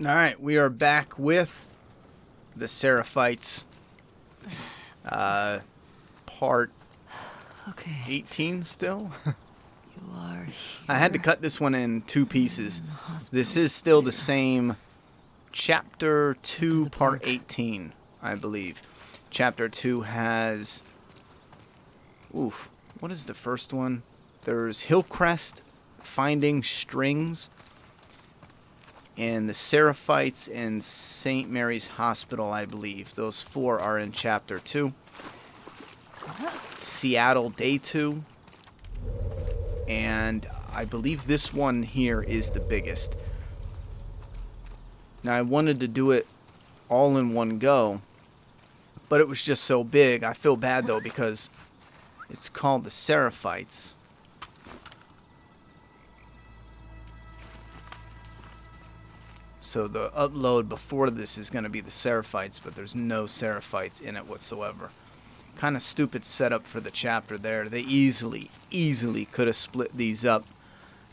Alright, we are back with the Seraphites. Part 18 still? You are here. I had to cut this one in two pieces. This is still the same Chapter 2, Part 18, I believe. Chapter 2 has... Oof. What is the first one? There's Hillcrest, Finding Strings, and the Seraphites and St. Mary's Hospital, I believe. Those four are in Chapter 2. Seattle, Day 2. And I believe this one here is the biggest. Now, I wanted to do it all in one go, but it was just so big. I feel bad, though, because it's called the Seraphites. So the upload before this is going to be the Seraphites, but there's no Seraphites in it whatsoever. Kind of stupid setup for the chapter there. They easily could have split these up,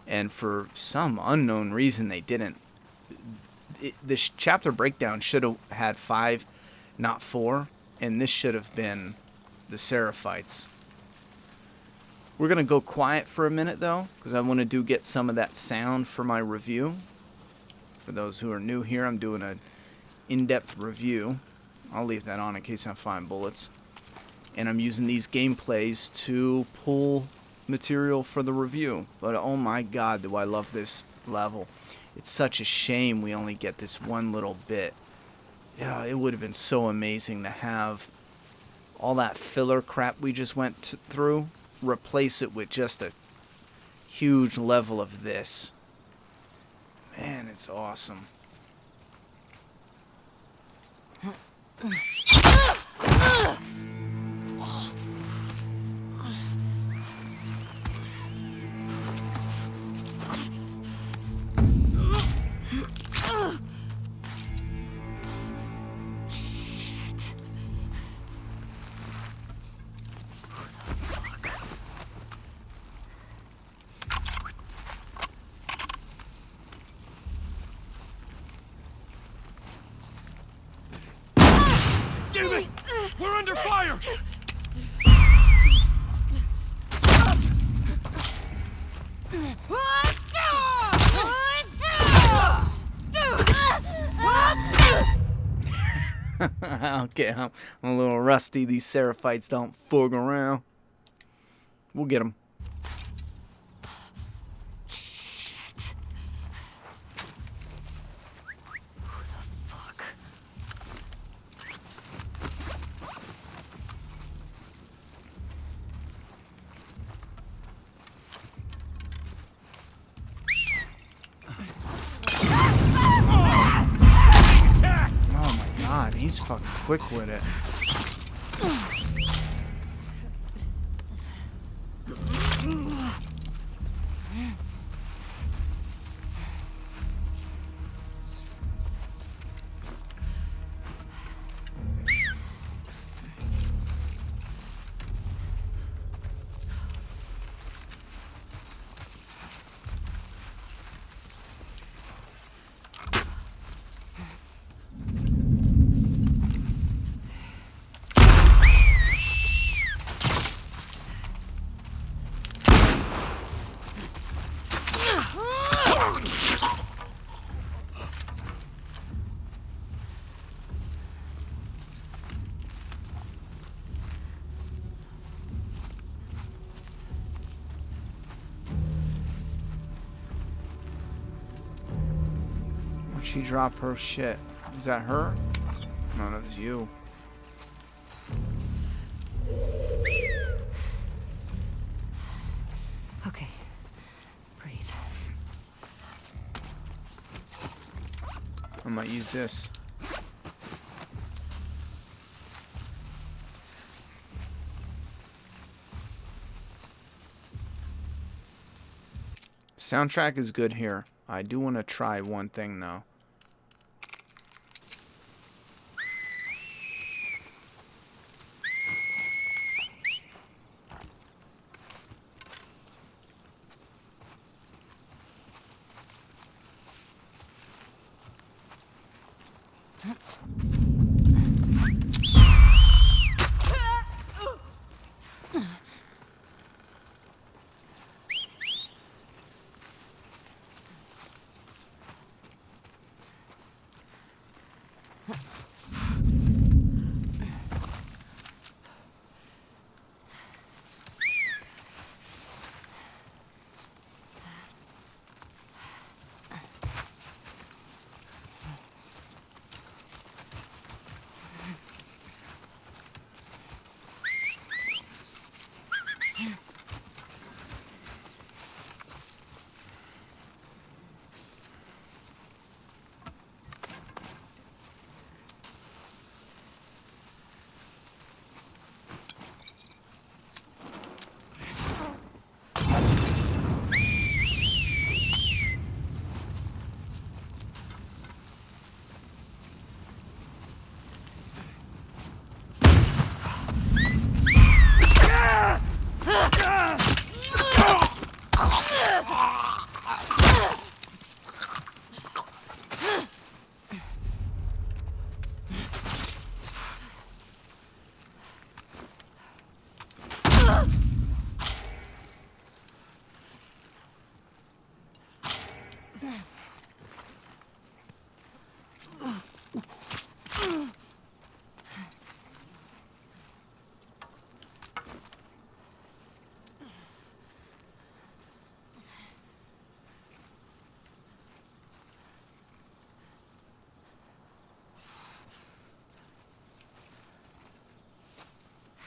and for some unknown reason they didn't. This chapter breakdown should have had 5, not 4, and this should have been the Seraphites. We're going to go quiet for a minute, though, because I want to get some of that sound for my review. For those who are new here, I'm doing an in-depth review. I'll leave that on in case I find bullets. And I'm using these gameplays to pull material for the review. But oh my god, do I love this level. It's such a shame we only get this one little bit. Yeah, it would have been so amazing to have all that filler crap we just went through, replace it with just a huge level of this. Man, it's awesome. Damn it! We're under fire! Okay, I'm a little rusty. These Seraphites don't fug around. We'll get them. He's fucking quick with it. Where'd she drop her shit? Is that her? No, that was you. Okay. Breathe. I might use this. Soundtrack is good here. I do want to try one thing though.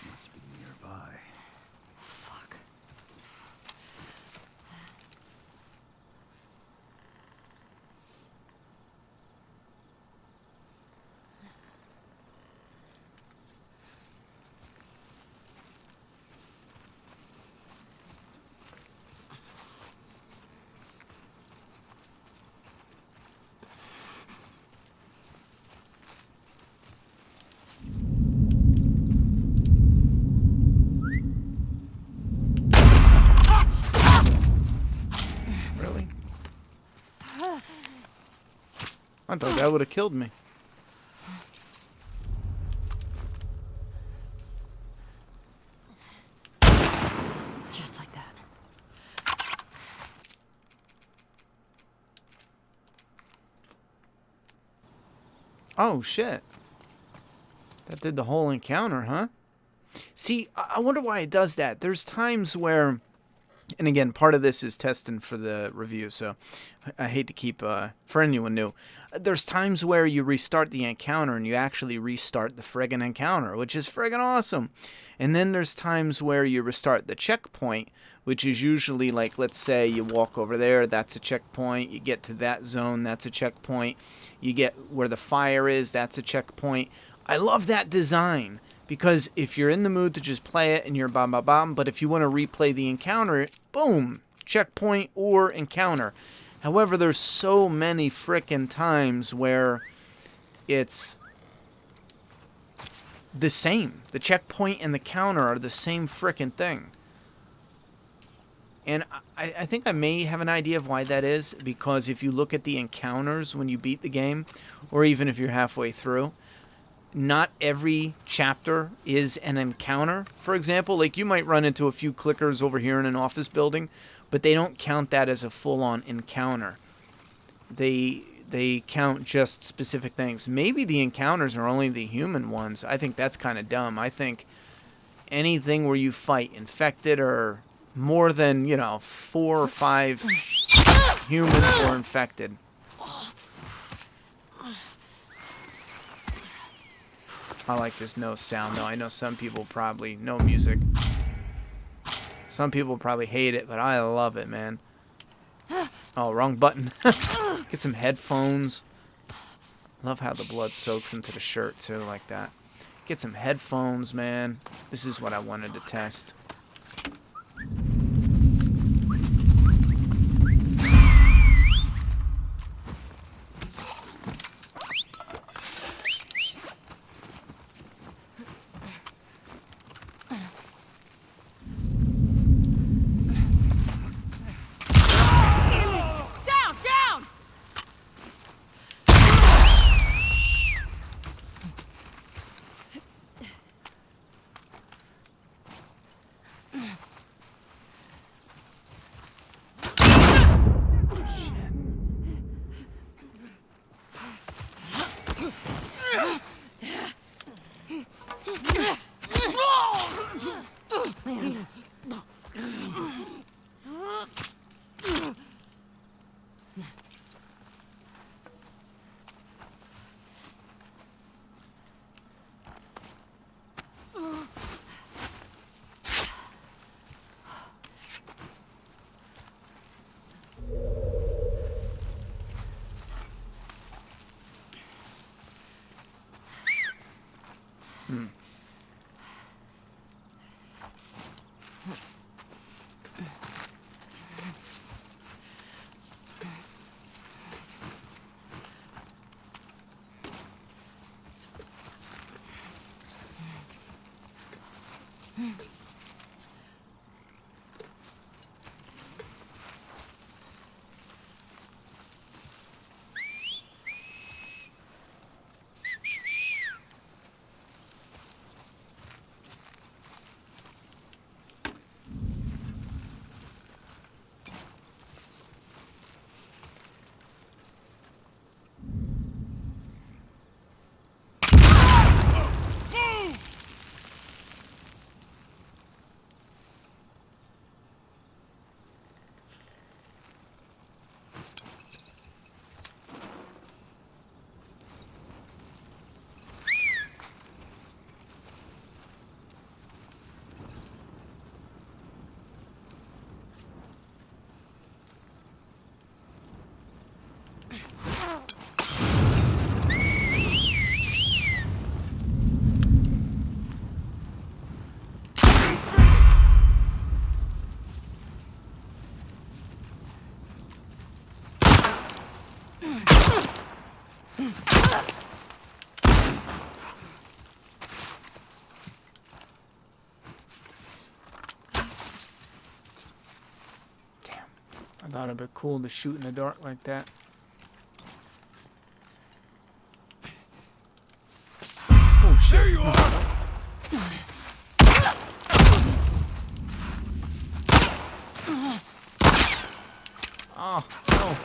Must be nearby. Fuck. Really? I thought that would have killed me. Just like that. Oh, shit. That did the whole encounter, huh? See, I wonder why it does that. There's times where, and again, part of this is testing for the review, so I hate to keep, for anyone new, there's times where you restart the encounter and you actually restart the friggin' encounter, which is friggin' awesome. And then there's times where you restart the checkpoint, which is usually like, let's say you walk over there, that's a checkpoint. You get to that zone, that's a checkpoint. You get where the fire is, that's a checkpoint. I love that design. Because if you're in the mood to just play it and you're bam, but if you want to replay the encounter, boom, checkpoint or encounter. However, there's so many frickin' times where it's the same. The checkpoint and the counter are the same frickin' thing. And I think I may have an idea of why that is. Because if you look at the encounters when you beat the game, or even if you're halfway through, not every chapter is an encounter. For example, like you might run into a few clickers over here in an office building, but they don't count that as a full-on encounter. They count just specific things. Maybe the encounters are only the human ones. I think that's kind of dumb. I think anything where you fight infected or more than, 4 or 5 humans or infected. I like this no sound, though. I know some people probably... No music. Some people probably hate it, but I love it, man. Oh, wrong button. Get some headphones. Love how the blood soaks into the shirt, too, like that. Get some headphones, man. This is what I wanted to test. I thought it'd be cool to shoot in the dark like that. Oh shit. There you are! Oh, no.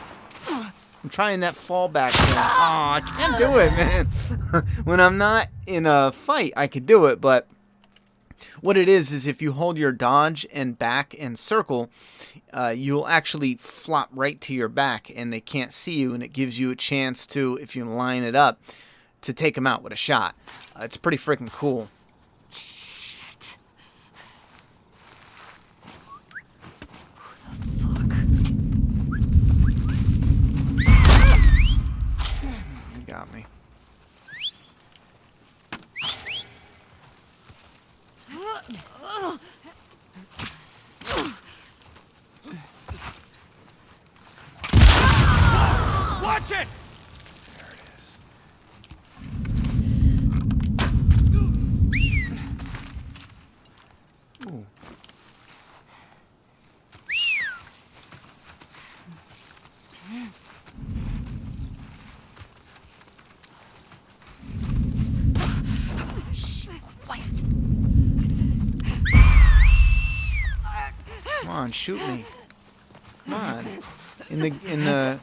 I'm trying that fallback thing. Oh, I can't do it, man. When I'm not in a fight, I can do it, but what it is if you hold your dodge and back and circle, you'll actually flop right to your back and they can't see you, and it gives you a chance to, if you line it up, to take them out with a shot. It's pretty freaking cool. Shit. You got me. Watch it! There it is. Ooh. Shh. Quiet. Come on, shoot me. Come on. In the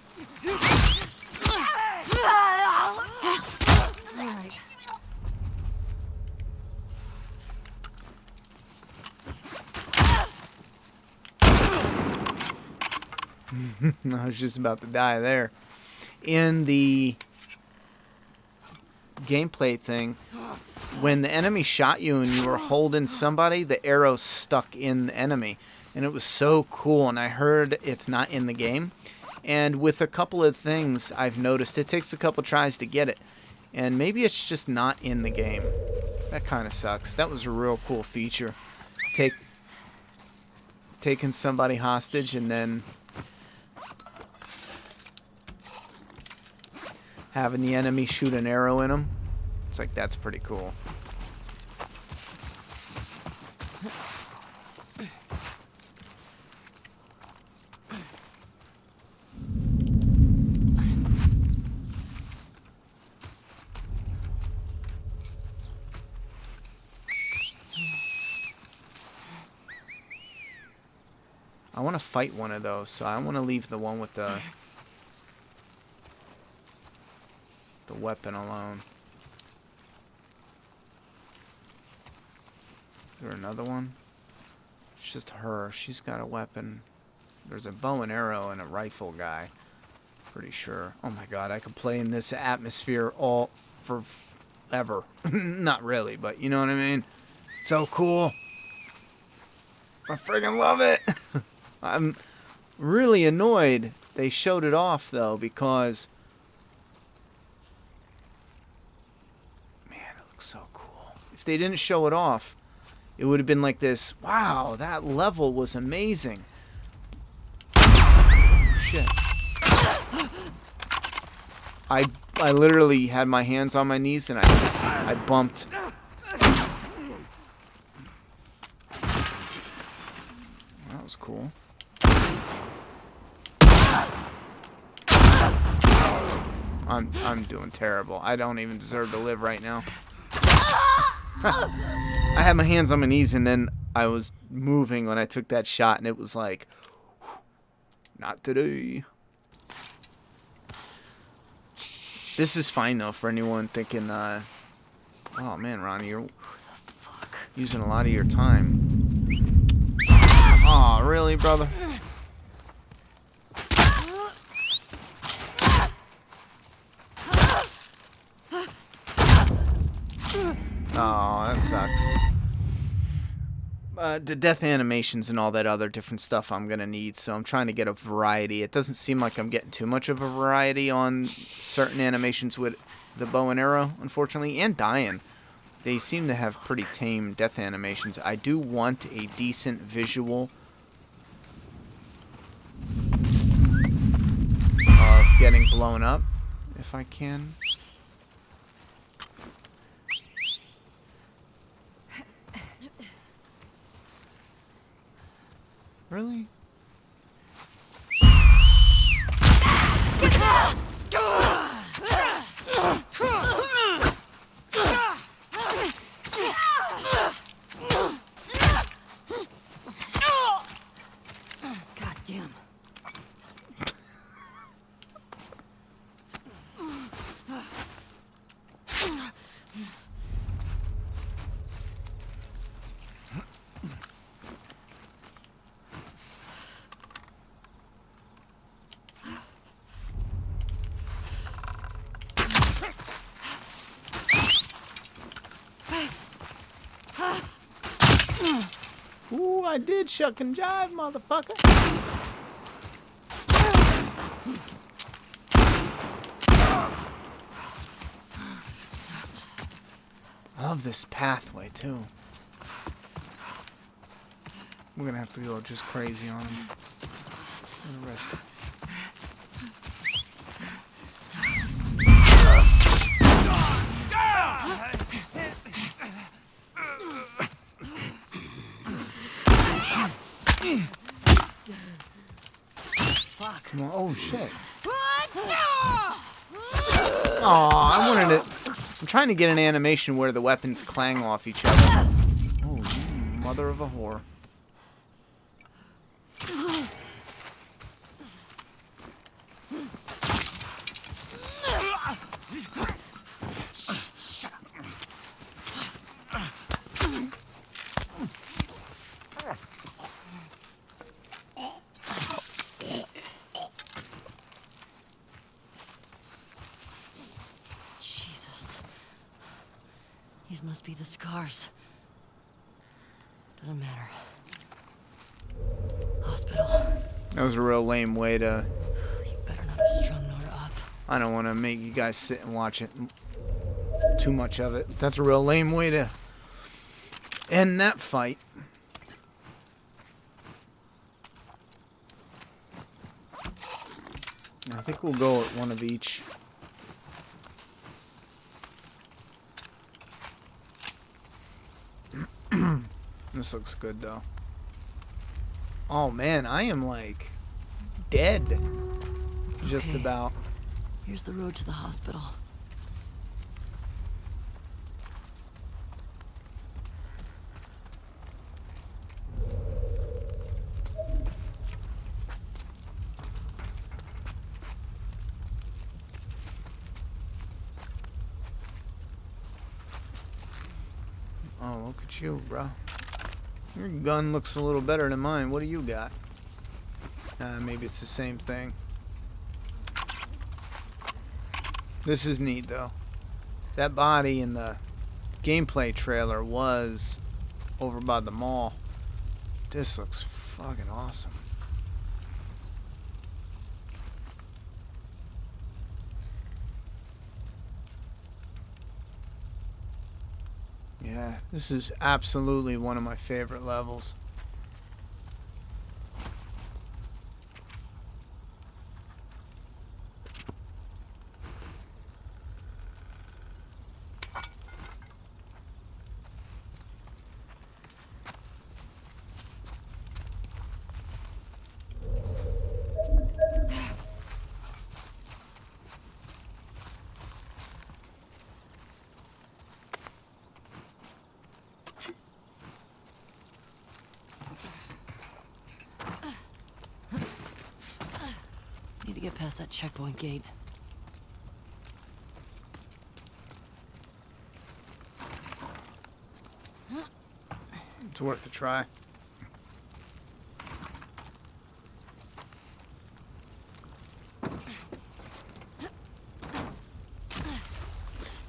Alright. I was just about to die there. In the gameplay thing, when the enemy shot you and you were holding somebody, the arrow stuck in the enemy. And it was so cool, and I heard it's not in the game. And with a couple of things I've noticed, it takes a couple tries to get it. And maybe it's just not in the game. That kind of sucks. That was a real cool feature. Taking somebody hostage and then having the enemy shoot an arrow in them. It's like, that's pretty cool. I want to fight one of those, so I want to leave the one with the weapon alone. Is there another one? It's just her. She's got a weapon. There's a bow and arrow and a rifle guy. Pretty sure. Oh my god, I could play in this atmosphere all forever. Not really, but you know what I mean? So cool. I friggin' love it. I'm really annoyed they showed it off, though, because... Man, it looks so cool. if they didn't show it off, it would have been like this. Wow, that level was amazing. Shit. I literally had my hands on my knees and I bumped. That was cool. I'm doing terrible. I don't even deserve to live right now. I had my hands on my knees and then I was moving when I took that shot and it was like, not today. This is fine though for anyone thinking, oh man, Ronnie, you're using a lot of your time. Aw, really, brother? Oh, that sucks. The death animations and all that other different stuff I'm going to need, so I'm trying to get a variety. It doesn't seem like I'm getting too much of a variety on certain animations with the bow and arrow, unfortunately, and dying. They seem to have pretty tame death animations. I do want a decent visual of getting blown up, if I can. Really? God damn. Ooh, I did shuck and jive, motherfucker. I love this pathway, too. We're gonna have to go just crazy on him. And the rest. Come on. Oh, shit. Aw, I wanted to... I'm trying to get an animation where the weapons clang off each other. Oh, you mother of a whore. These must be the scars. Doesn't matter. Hospital. That was a real lame way to... You better not have strung Nora up. I don't want to make you guys sit and watch it. Too much of it. That's a real lame way to end that fight. I think we'll go at one of each. This looks good though. Oh man, I am like dead. Just Okay. about. Here's the road to the hospital. Oh, look at you, bro. Your gun looks a little better than mine. What do you got? Maybe it's the same thing. This is neat, though. That body in the gameplay trailer was over by the mall. This looks fucking awesome. Yeah, this is absolutely one of my favorite levels. Need to get past that checkpoint gate. It's worth a try.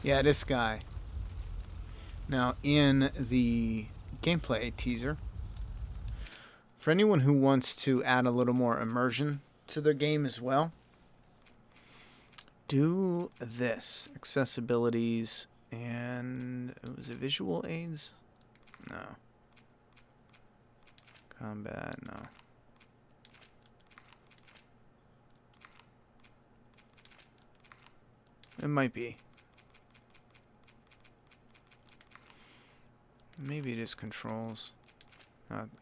Yeah, this guy. Now, in the gameplay teaser, for anyone who wants to add a little more immersion to their game as well, do this. Accessibilities and... was it visual aids? No. Combat, no. It might be. Maybe it is controls.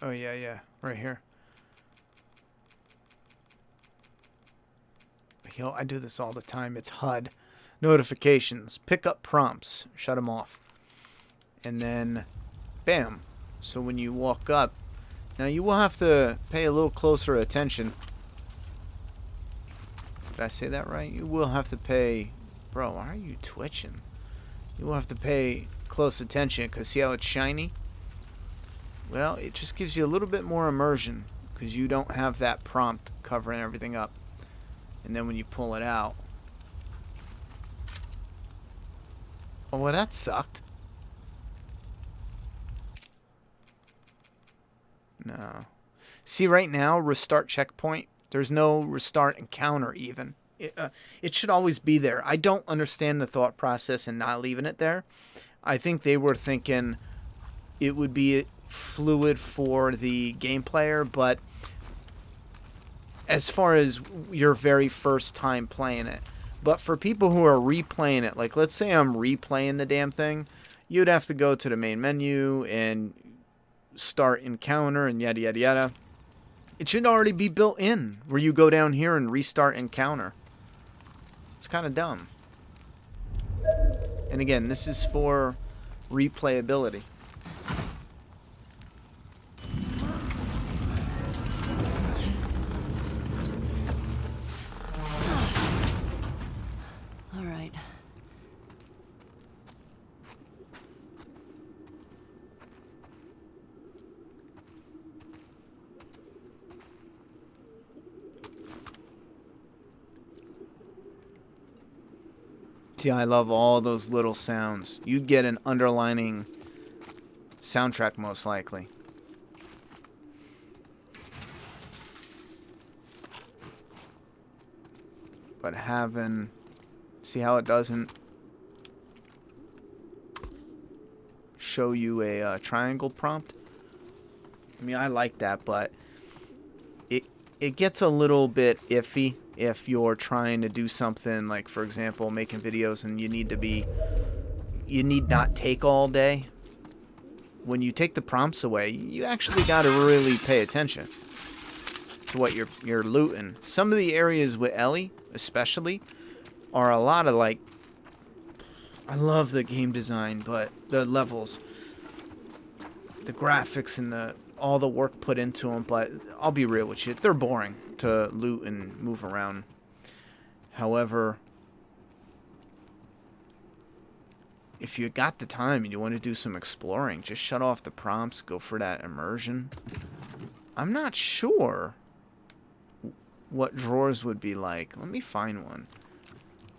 Oh, yeah. Right here. Yo, I do this all the time. It's HUD. Notifications. Pick up prompts. Shut them off. And then, bam. So when you walk up, now you will have to pay a little closer attention. Did I say that right? You will have to pay... Bro, why are you twitching? You will have to pay close attention, because see how it's shiny? Well, it just gives you a little bit more immersion, because you don't have that prompt covering everything up. And then when you pull it out... Oh, well, that sucked. No. See, right now, restart checkpoint. There's no restart encounter, even. It should always be there. I don't understand the thought process in not leaving it there. I think they were thinking it would be fluid for the game player, but as far as your very first time playing it. But for people who are replaying it, like let's say I'm replaying the damn thing, you'd have to go to the main menu and start encounter and yada yada yada. It should already be built in where you go down here and restart encounter. It's kind of dumb. And again, this is for replayability. All right. See, I love all those little sounds. You'd get an underlining soundtrack most likely. But having... See how it doesn't show you a triangle prompt? I mean, I like that, but it gets a little bit iffy if you're trying to do something like, for example, making videos and you need not take all day. When you take the prompts away, you actually got to really pay attention to what you're looting. Some of the areas with Ellie, especially, are a lot of like... I love the game design, but the levels, the graphics, and all the work put into them, but I'll be real with you, they're boring to loot and move around. However, if you got the time and you want to do some exploring, just shut off the prompts, go for that immersion. I'm not sure what drawers would be like. Let me find one.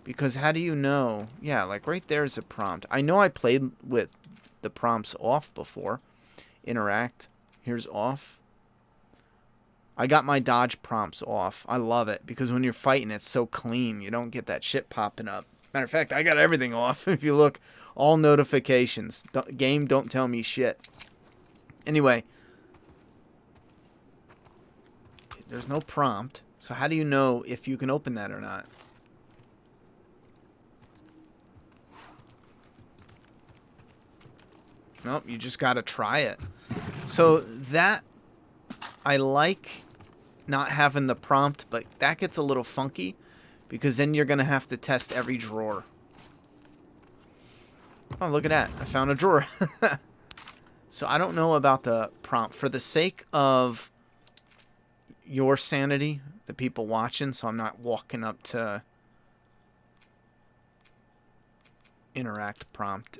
Because how do you know? Yeah, like right there's a prompt. I know I played with the prompts off before. Interact. Here's off. I got my dodge prompts off. I love it because when you're fighting, it's so clean. You don't get that shit popping up. Matter of fact, I got everything off. If you look, all notifications. Game don't tell me shit. Anyway, there's no prompt. So how do you know if you can open that or not? Nope, you just gotta try it. So that, I like not having the prompt, but that gets a little funky because then you're gonna have to test every drawer. Oh, look at that. I found a drawer. So I don't know about the prompt. For the sake of your sanity, the people watching, so I'm not walking up to interact prompt.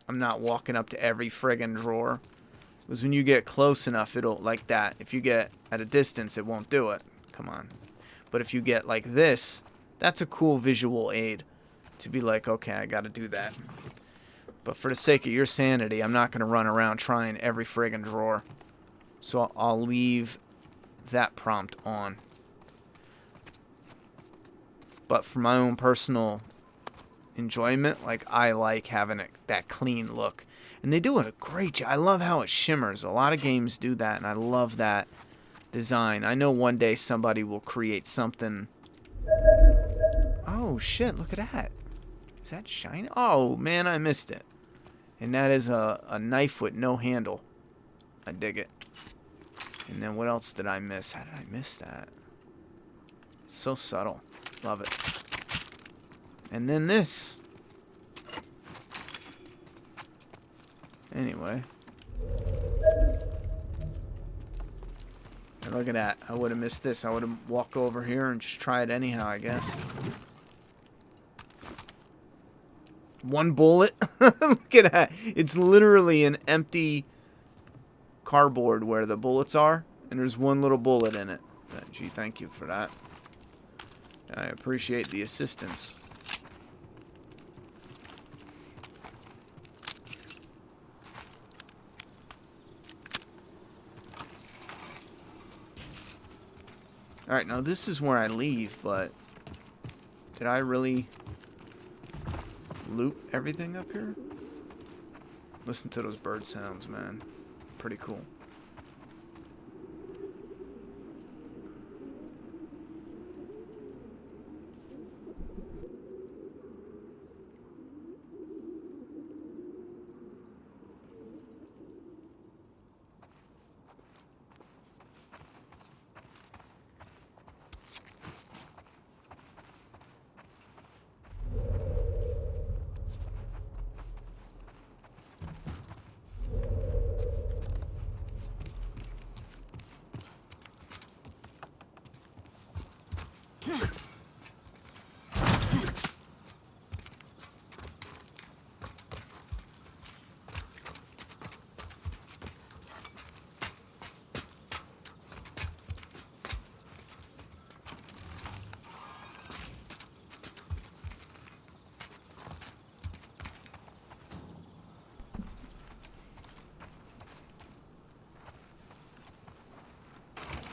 I'm not walking up to every friggin' drawer. Because when you get close enough, it'll, like that. If you get at a distance, it won't do it. Come on. But if you get like this, that's a cool visual aid. To be like, okay, I gotta do that. But for the sake of your sanity, I'm not gonna run around trying every friggin' drawer. So I'll leave that prompt on. But for my own personal enjoyment, like, I like having that clean look. And they do a great job. I love how it shimmers. A lot of games do that, and I love that design. I know one day somebody will create something. Oh, shit, look at that. Is that shiny? Oh, man, I missed it. And that is a knife with no handle. I dig it. And then what else did I miss? How did I miss that? It's so subtle. Love it. And then this. Anyway. And look at that. I would have missed this. I would have walked over here and just tried anyhow, I guess. One bullet. Look at that. It's literally an empty cardboard where the bullets are. And there's one little bullet in it. Gee, thank you for that. I appreciate the assistance. Alright, now this is where I leave, but did I really loot everything up here? Listen to those bird sounds, man. Pretty cool.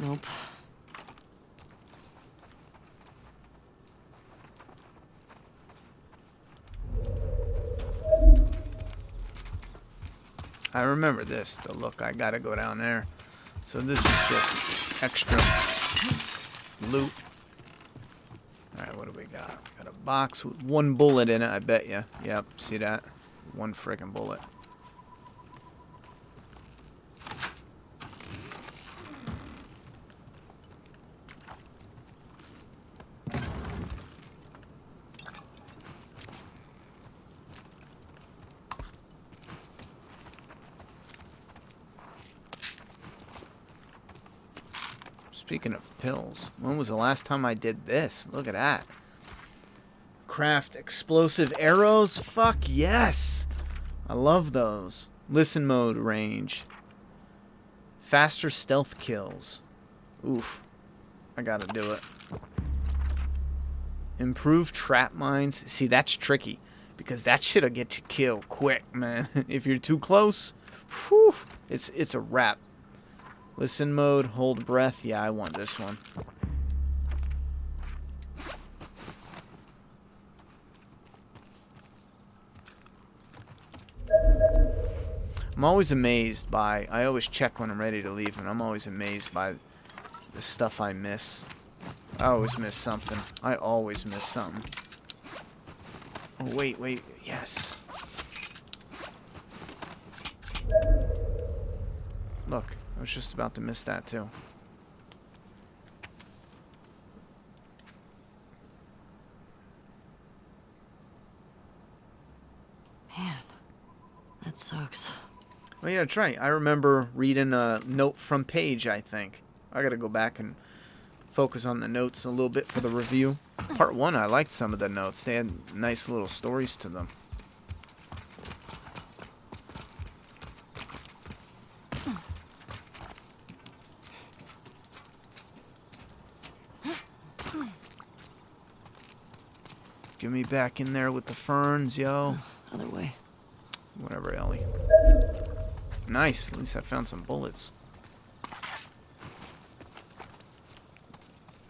Nope. I remember this. The look, I gotta go down there. So this is just extra loot. Alright, what do we got? We got a box with one bullet in it, I bet you. Yep, see that? One friggin' bullet. Speaking of pills, when was the last time I did this? Look at that. Craft explosive arrows? Fuck yes! I love those. Listen mode range. Faster stealth kills. Oof. I gotta do it. Improved trap mines. See, that's tricky. Because that shit'll get you killed quick, man. If you're too close, whew, it's a wrap. Listen mode, hold breath. Yeah, I want this one. I'm always amazed by... I always check when I'm ready to leave, and I'm always amazed by the stuff I miss. I always miss something. I always miss something. Oh, wait, wait. Yes. Look, I was just about to miss that, too. Man, that sucks. Well, yeah, that's right. I remember reading a note from Paige, I think. I gotta go back and focus on the notes a little bit for the review. Part 1, I liked some of the notes. They had nice little stories to them. Get me back in there with the ferns, yo. Other way. Whatever, Ellie. Nice. At least I found some bullets.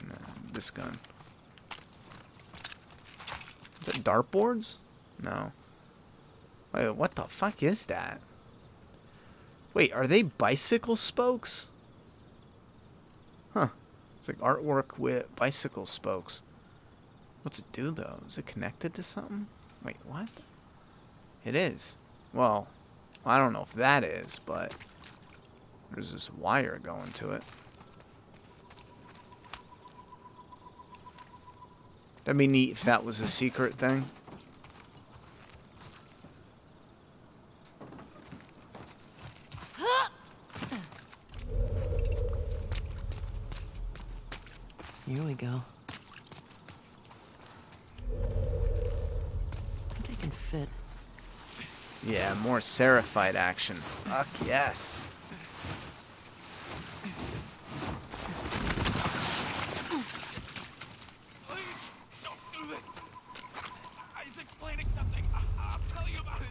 Nah, this gun. Is that dartboards? No. Wait, what the fuck is that? Wait, are they bicycle spokes? Huh. It's like artwork with bicycle spokes. What's it do, though? Is it connected to something? Wait, what? It is. Well, I don't know if that is, but there's this wire going to it. That'd be neat if that was a secret thing. Here we go. I think I can fit. Yeah, more Seraphite action. Fuck yes. Please, don't do this. He's explaining something. I'll tell you about it.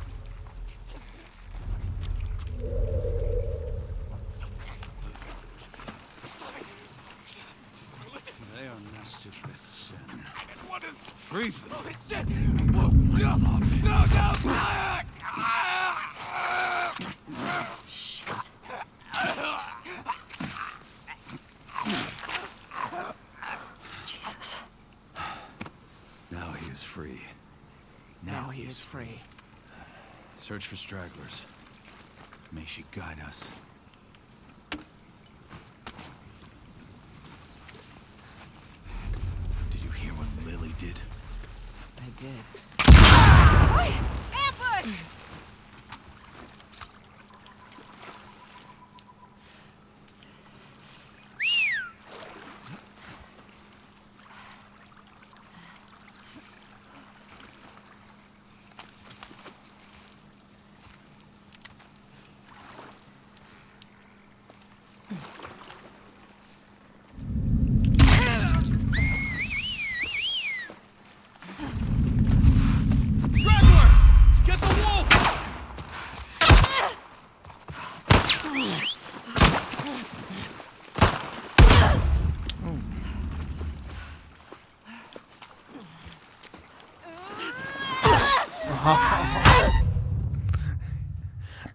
Listen. They are nested with sin. What is... Breathe. Oh, shit! Whoa! No! No! No! Shit. Jesus. Now he is free. Now he is free. Search for stragglers. May she guide us. Did you hear what Lily did? I did. Ambush! Straggler! Get the wolf!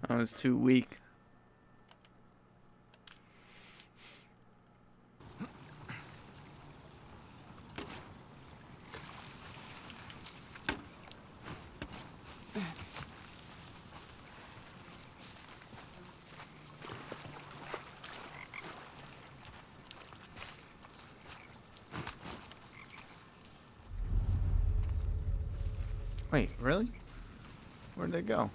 I was too weak. Wait, really? Where'd they go?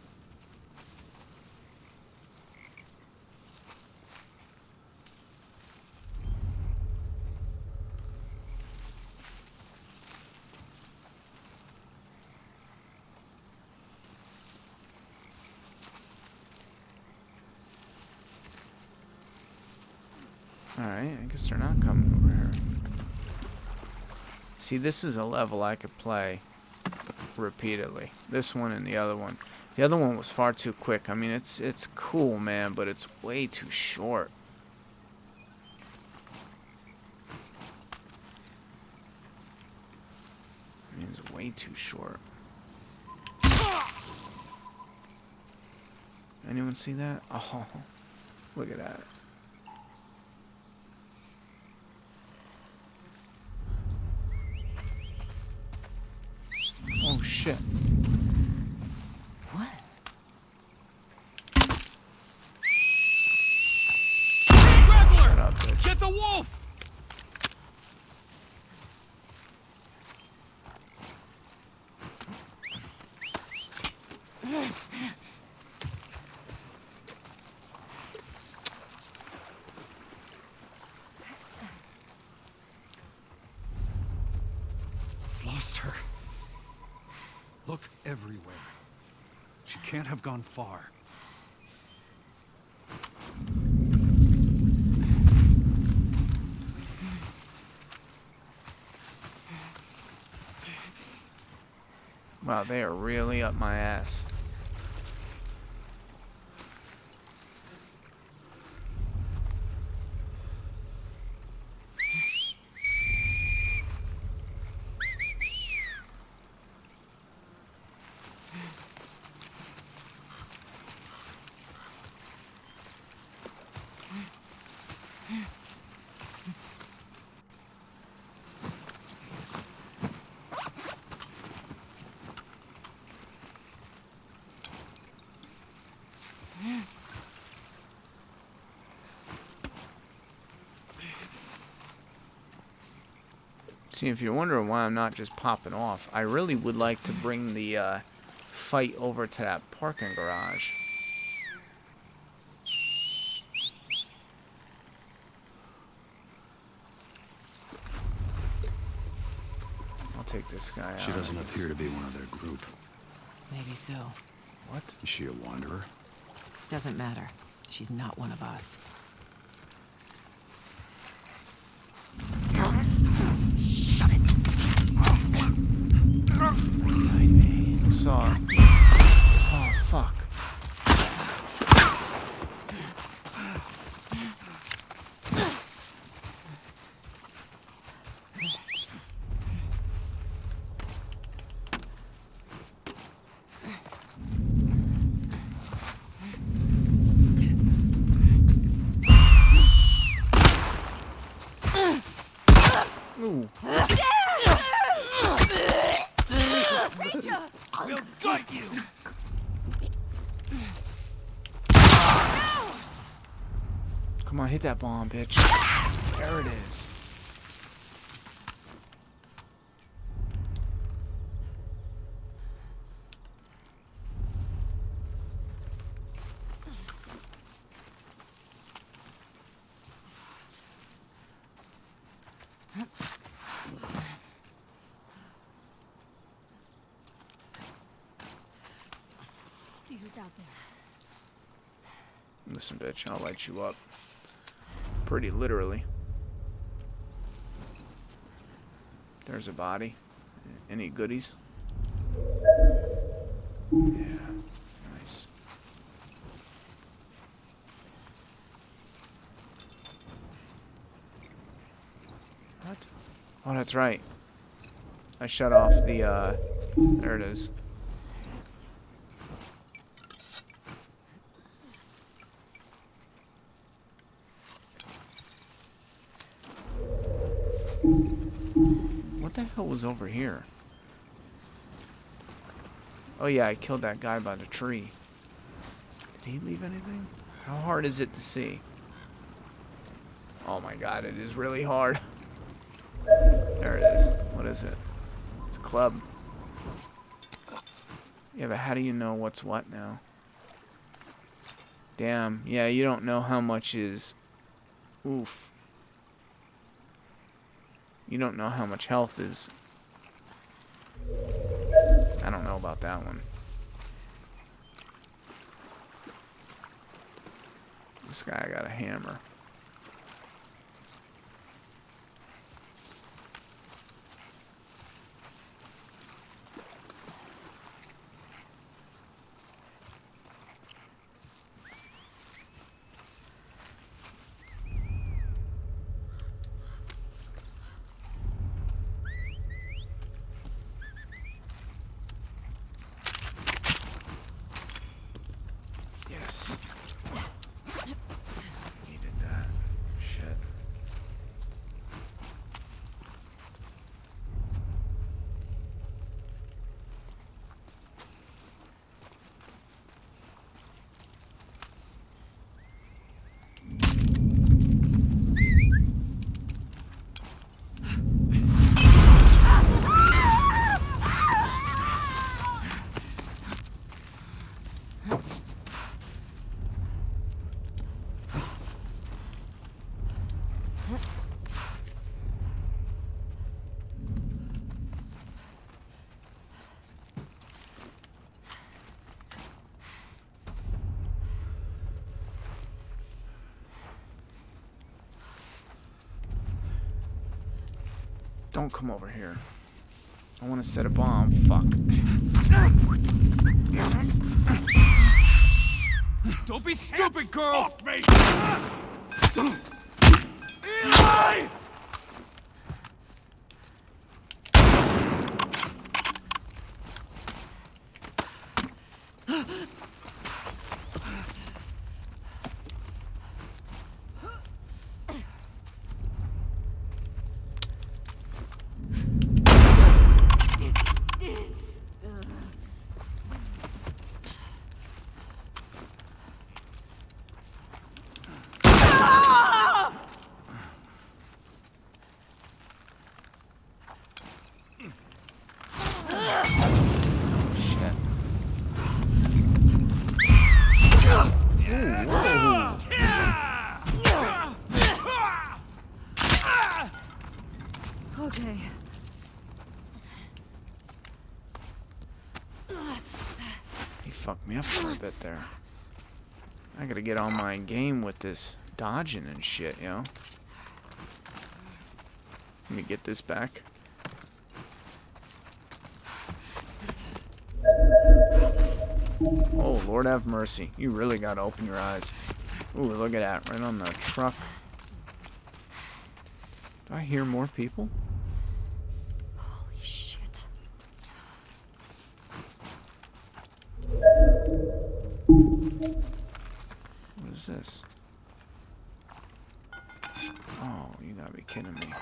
Alright, I guess they're not coming over here. See, this is a level I could play repeatedly. This one and the other one. The other one was far too quick. I mean, it's cool, man, but it's way too short. I mean, it's way too short. Anyone see that? Oh, look at that. Oh shit. What? Straggler! Shut up, bitch. Get the wolf! Lost her. Look everywhere. She can't have gone far. Wow, they are really up my ass. See, if you're wondering why I'm not just popping off, I really would like to bring the fight over to that parking garage. I'll take this guy out. She doesn't appear to be one of their group. Maybe so. What? Is she a wanderer? Doesn't matter. She's not one of us. Shut it. Who saw it? Oh, fuck. Ooh. We'll gut you! Come on, hit that bomb, bitch. There it is. See who's out there. Listen, bitch, I'll light you up. Pretty literally. There's a body. Any goodies? Yeah. Nice. What? Oh, that's right. I shut off the, there it is. What the hell was over here? Oh yeah, I killed that guy by the tree. Did he leave anything? How hard is it to see? Oh my god, it is really hard. There it is. What is it? It's a club. Yeah, but how do you know what's what now? Damn. Yeah, you don't know how much is... Oof. You don't know how much health is. I don't know about that one. This guy got a hammer. Yeah. Yes. Needed that. Shit. Don't come over here. I want to set a bomb. Fuck. Don't be stupid, girl! Off me! Eli! Shit. Okay. He fucked me up for a bit there. I gotta get on my game with this dodging and shit, you know? Let me get this back. Oh, Lord have mercy. You really gotta open your eyes. Ooh, look at that. Right on the truck. Do I hear more people? Holy shit. What is this? Oh, you gotta be kidding me.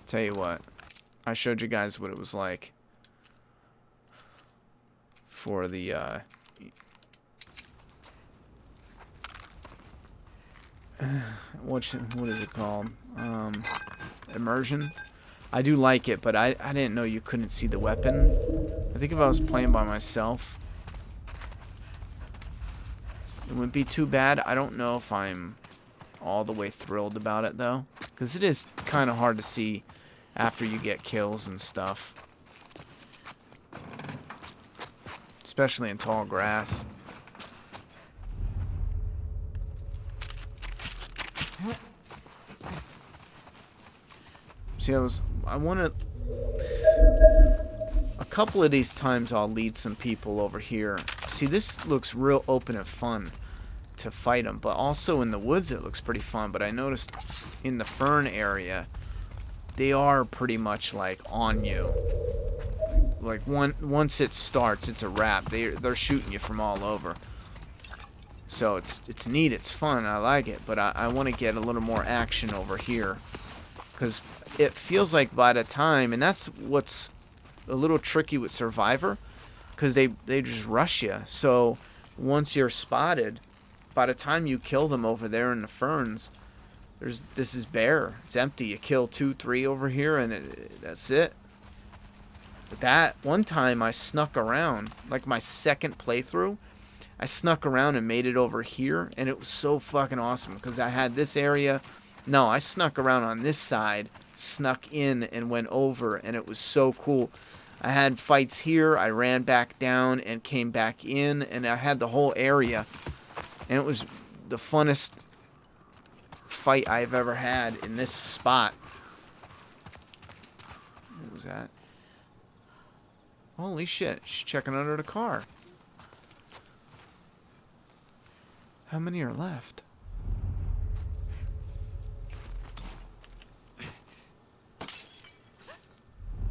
Tell you what. I showed you guys what it was like for the, what is it called? Immersion. I do like it, but I didn't know you couldn't see the weapon. I think if I was playing by myself, it wouldn't be too bad. I don't know if I'm all the way thrilled about it, though. Because it is kind of hard to see after you get kills and stuff. Especially in tall grass. See, I want to... A couple of these times I'll lead some people over here. See, this looks real open and fun to fight them. But also in the woods it looks pretty fun. But I noticed in the fern area, they are pretty much like on you. Like once it starts, it's a wrap. They're shooting you from all over. So it's neat, it's fun, I like it. But I want to get a little more action over here. Because it feels like by the time, and that's what's a little tricky with Survivor, because they just rush you. So once you're spotted, by the time you kill them over there in the ferns, this is bare. It's empty. You kill 2, 3 over here, and that's it. But that one time I snuck around, like my second playthrough, I snuck around and made it over here, and it was so fucking awesome because I had this area. No, I snuck around on this side, snuck in and went over, and it was so cool. I had fights here, I ran back down and came back in, and I had the whole area, and it was the funnest fight I've ever had in this spot. What was that? Holy shit, she's checking under the car. How many are left?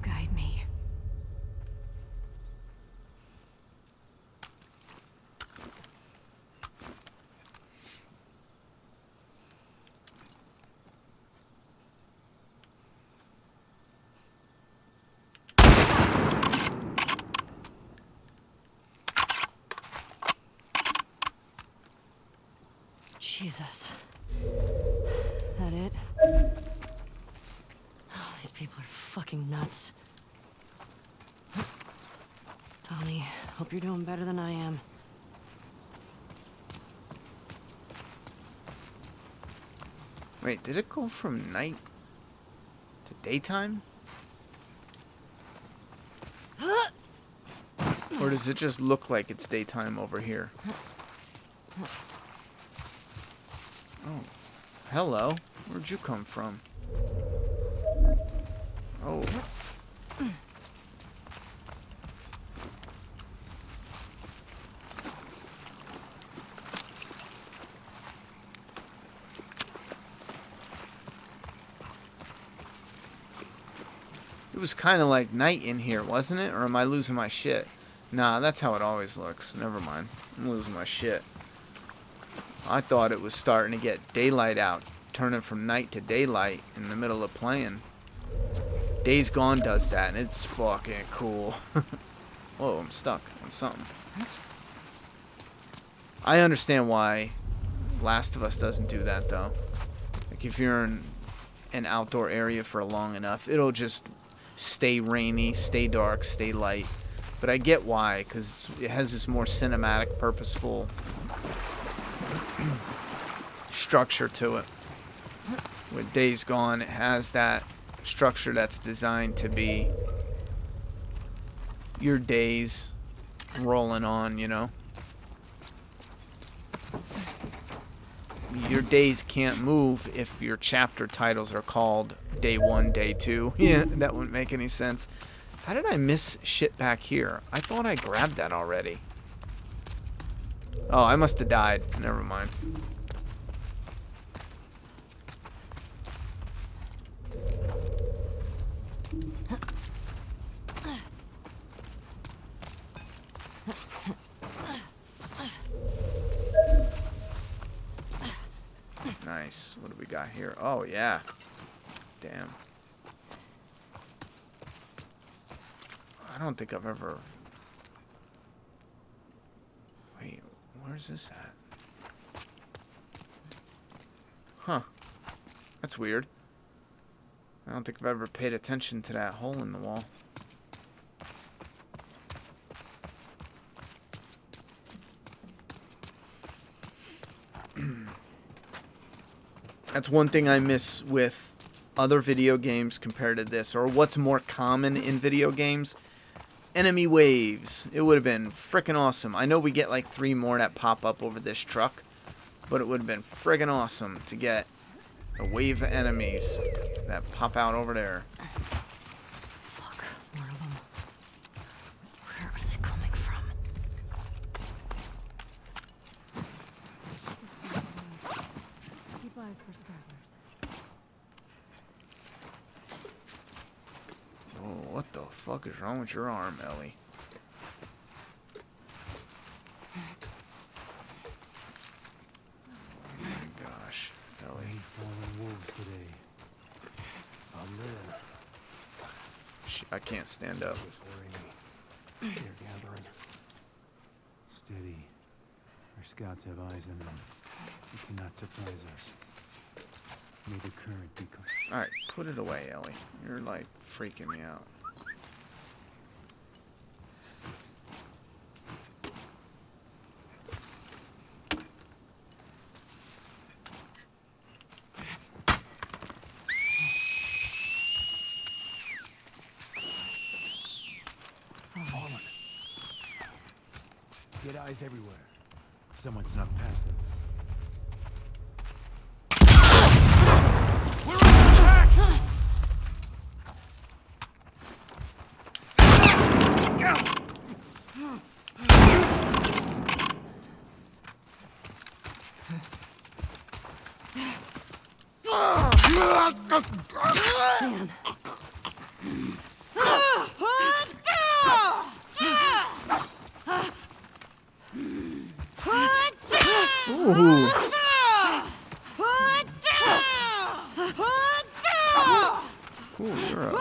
Guide me. Jesus. That it? Oh, these people are fucking nuts. Tommy, hope you're doing better than I am. Wait, did it go from night to daytime? Or does it just look like it's daytime over here? Oh, hello. Where'd you come from? Oh. It was kind of like night in here, wasn't it? Or am I losing my shit? Nah, that's how it always looks. Never mind. I'm losing my shit. I thought it was starting to get daylight out, turning from night to daylight in the middle of playing. Days Gone does that, and it's fucking cool. Whoa, I'm stuck on something. I understand why Last of Us doesn't do that, though. Like, if you're in an outdoor area for long enough, it'll just stay rainy, stay dark, stay light. But I get why, because it has this more cinematic, purposeful structure to it. With Days Gone, it has that structure that's designed to be your days rolling on, you know? Your days can't move if your chapter titles are called Day 1, Day 2. Yeah, that wouldn't make any sense. How did I miss shit back here? I thought I grabbed that already. Oh, I must have died. Never mind. Nice. What do we got here? Oh, yeah. Damn. I don't think I've ever... Wait, where's this at? Huh. That's weird. I don't think I've ever paid attention to that hole in the wall. That's one thing I miss with other video games compared to this, or what's more common in video games. Enemy waves. It would have been freaking awesome. I know we get like 3 more that pop up over this truck, but it would have been friggin' awesome to get a wave of enemies that pop out over there. Fuck, more of them. Where are they coming from? Keep eyes for stragglers. Oh, what the fuck is wrong with your arm, Ellie? Oh my gosh, Ellie. Fallen wolves today. I'm there. I can't stand up. They're gathering. Steady. Our scouts have eyes on them. You cannot surprise us. May the current be... Alright, put it away, Ellie. You're like freaking me out. Fallen. Get eyes everywhere. Someone snuck past us. We're under attack! Man. Ooh. Cool, you're up.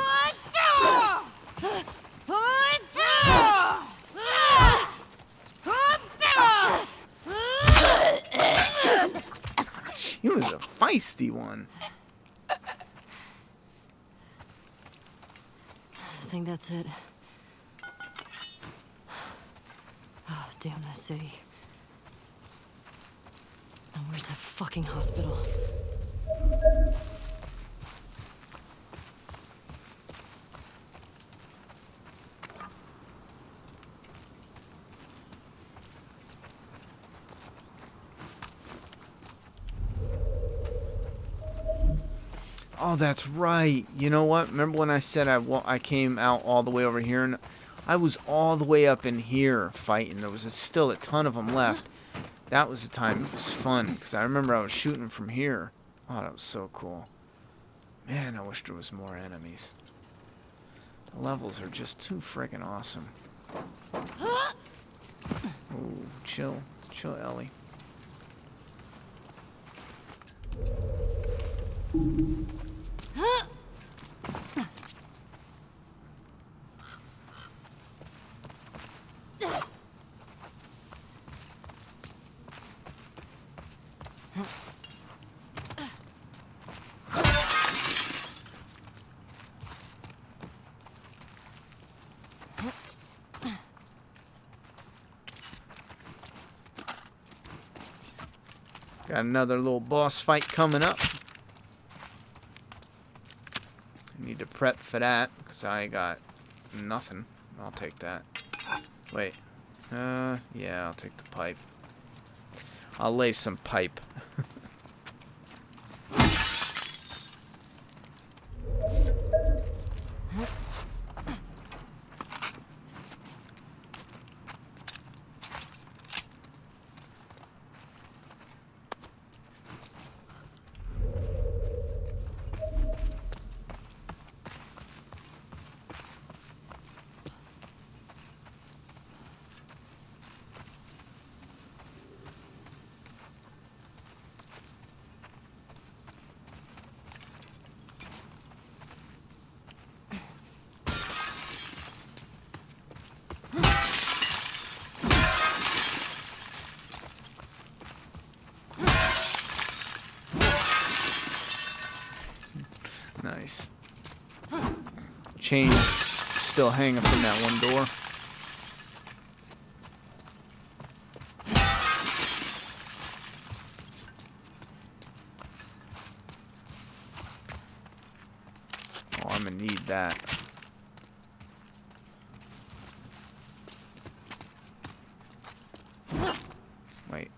He was a feisty one. I think that's it. Oh, damn that city. Now where's that fucking hospital? Oh, that's right. You know what? Remember when I said I came out all the way over here? And I was all the way up in here fighting. There was still a ton of them left. That was the time it was fun. Because I remember I was shooting from here. Oh, that was so cool. Man, I wish there was more enemies. The levels are just too friggin' awesome. Ooh, chill. Chill, Ellie. Got another little boss fight coming up. I need to prep for that because I got nothing. I'll take that. Wait. Yeah, I'll take the pipe. I'll lay some pipe. Nice. Chains still hanging from that one door. Oh, I'm gonna need that. Wait.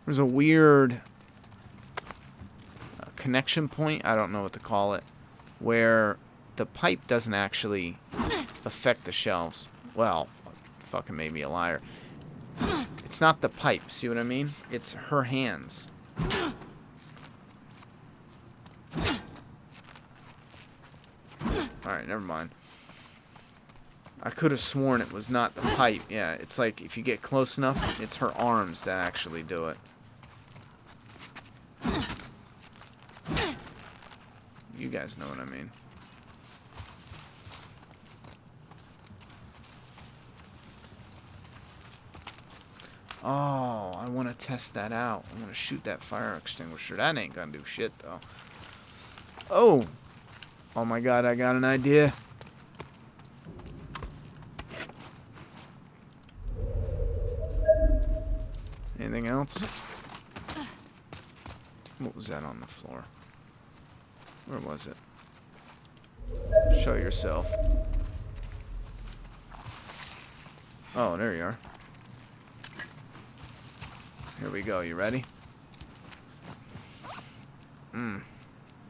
There's a weird connection point, I don't know what to call it, where the pipe doesn't actually affect the shelves. Well, fucking made me a liar. It's not the pipe, see what I mean? It's her hands. Alright, never mind. I could have sworn it was not the pipe. Yeah, it's like if you get close enough, it's her arms that actually do it. You guys know what I mean. Oh, I want to test that out. I want to shoot that fire extinguisher. That ain't gonna do shit, though. Oh! Oh my god, I got an idea. Anything else? What was that on the floor? Where was it? Show yourself. Oh, there you are. Here we go. You ready?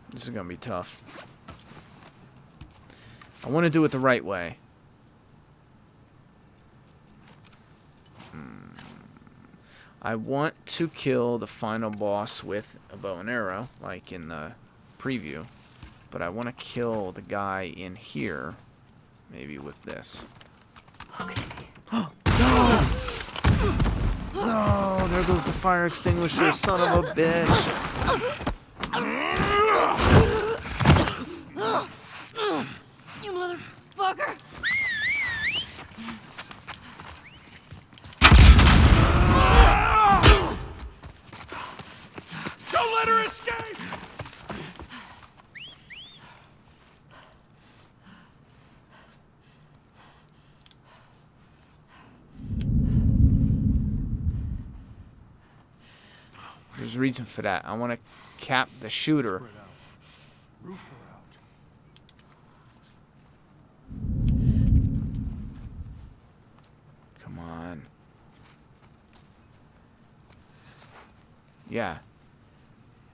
This is gonna be tough. I want to do it the right way. I want to kill the final boss with a bow and arrow, like in the preview. But I want to kill the guy in here, maybe with this. Okay. No! No! There goes the fire extinguisher, son of a bitch! You motherfucker! There's a reason for that. I want to cap the shooter. Spread out. Roof her out. Come on. Yeah.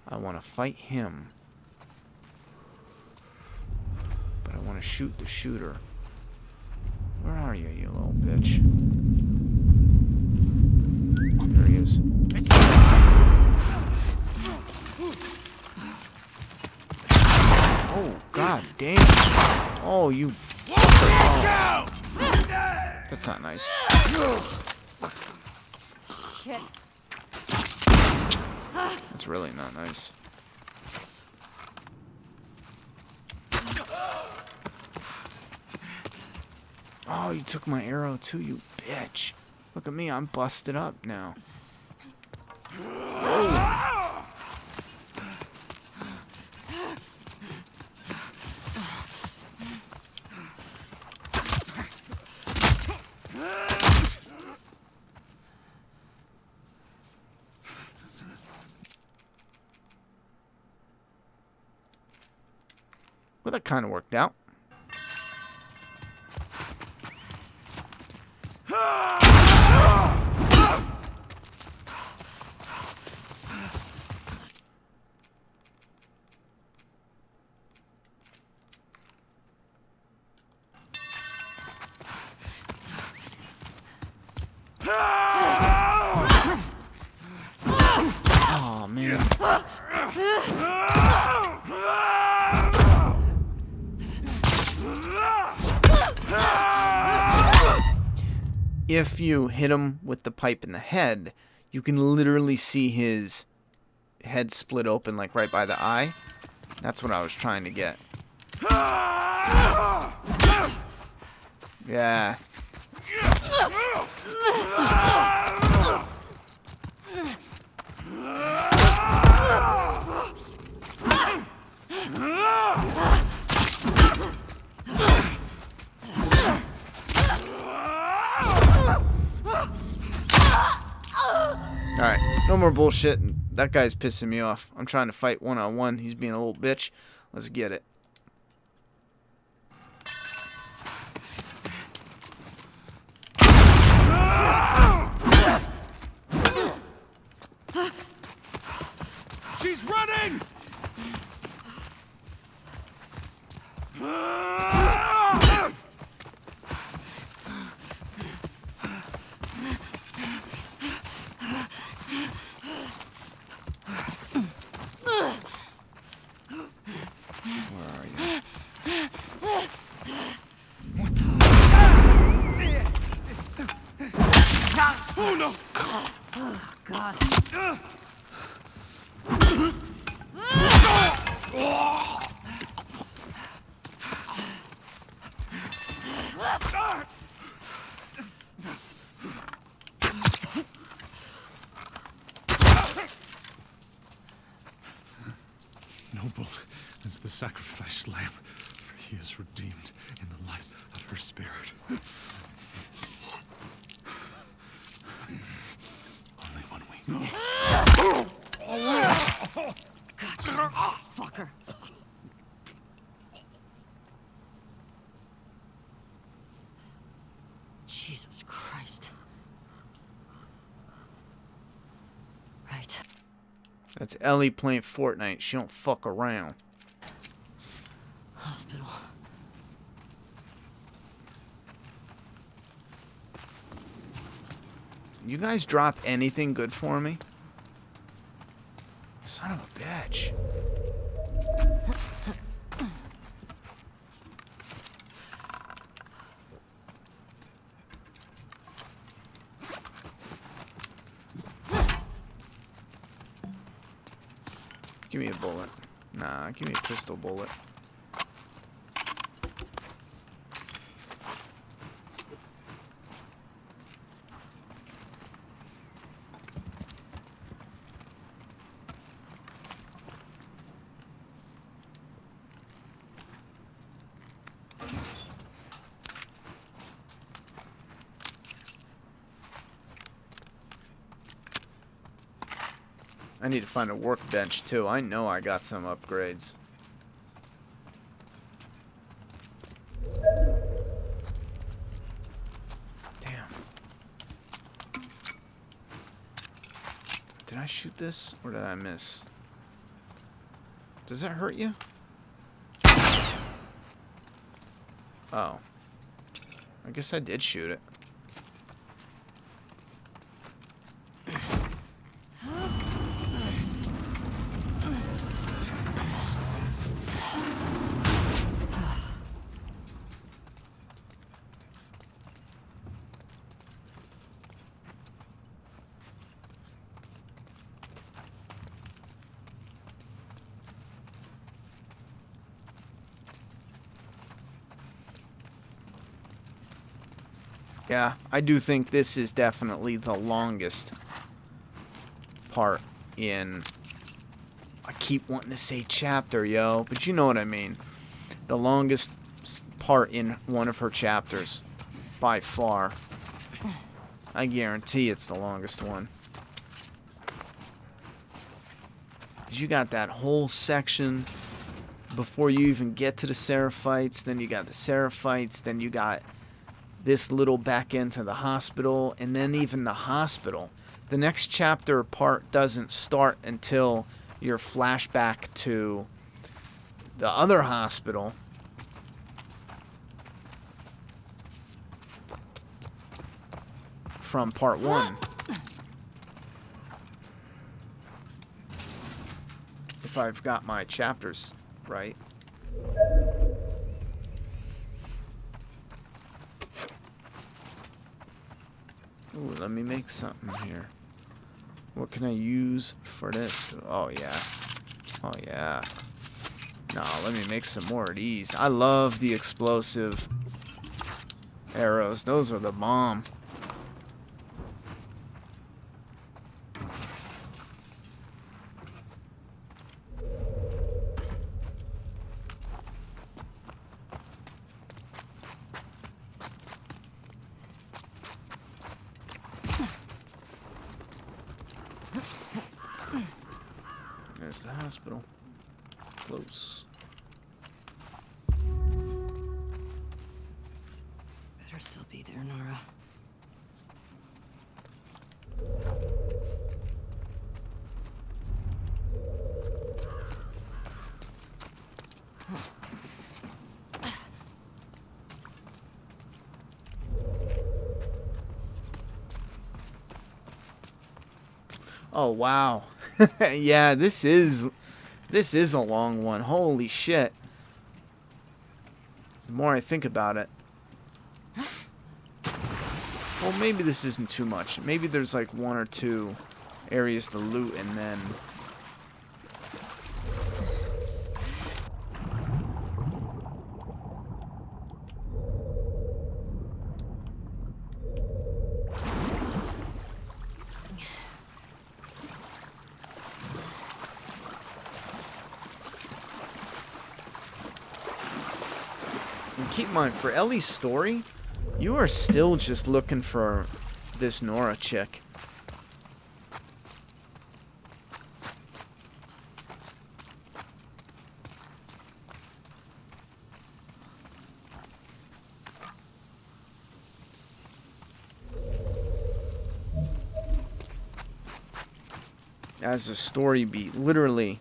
I want to fight him. But I want to shoot the shooter. Where are you, you little bitch? There he is. Oh, god damn. Oh, you fucker. Oh. That's not nice. Shit. That's really not nice. Oh, you took my arrow too, you bitch. Look at me, I'm busted up now. Well, that kind of worked out. Oh, man. If you hit him with the pipe in the head, you can literally see his head split open, like right by the eye. That's what I was trying to get. Yeah. Alright, no more bullshit. That guy's pissing me off. I'm trying to fight one-on-one. He's being a little bitch. Let's get it. She's running! Oh no! God. Noble is the sacrificed lamb, for he is redeemed in the light of her spirit. Only 1 week. Gotcha, fucker. Jesus Christ. Right. That's Ellie playing Fortnite. She don't fuck around. Hospital. You guys drop anything good for me? Son of a bitch. Give me a bullet. Nah, give me a pistol bullet. I need to find a workbench too. I know I got some upgrades. Damn. Did I shoot this or did I miss? Does that hurt you? Oh. I guess I did shoot it. Yeah, I do think this is definitely the longest part in... I keep wanting to say chapter, yo, but you know what I mean. The longest part in one of her chapters, by far. I guarantee it's the longest one. 'Cause you got that whole section before you even get to the Seraphites, then you got the Seraphites, then you got this little back into the hospital, and then even the hospital. The next chapter part doesn't start until your flashback to the other hospital. From part 1. If I've got my chapters right. Ooh, let me make something here. What can I use for this? Oh, yeah. Oh, yeah. No, let me make some more of these. I love the explosive arrows. Those are the bomb. There's the hospital. Close. Better still be there, Nora. Oh, wow. Yeah, this is a long one. Holy shit. The more I think about it. Well, maybe this isn't too much. Maybe there's like 1 or 2 areas to loot and then... And keep in mind, for Ellie's story, you are still just looking for this Nora chick. As a story beat, literally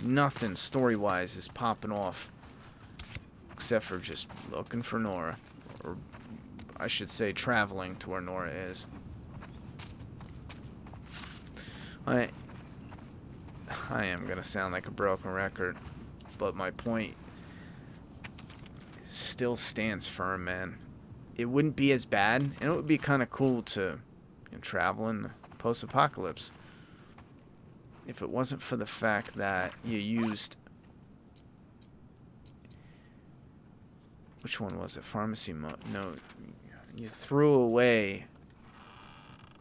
nothing story-wise is popping off. Except for just looking for Nora. Or I should say traveling to where Nora is. I am going to sound like a broken record. But my point still stands firm, man. It wouldn't be as bad. And it would be kind of cool to travel in the post-apocalypse. If it wasn't for the fact that you used... Which one was it? Pharmacy mode? No. You threw away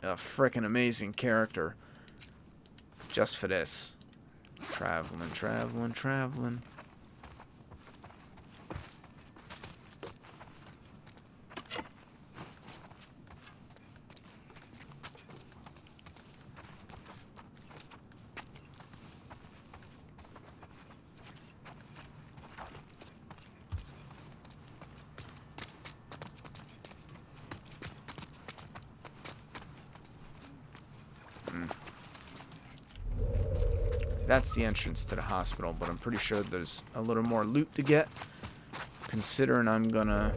a frickin' amazing character just for this. Traveling, traveling, traveling. That's the entrance to the hospital, but I'm pretty sure there's a little more loot to get. Considering I'm gonna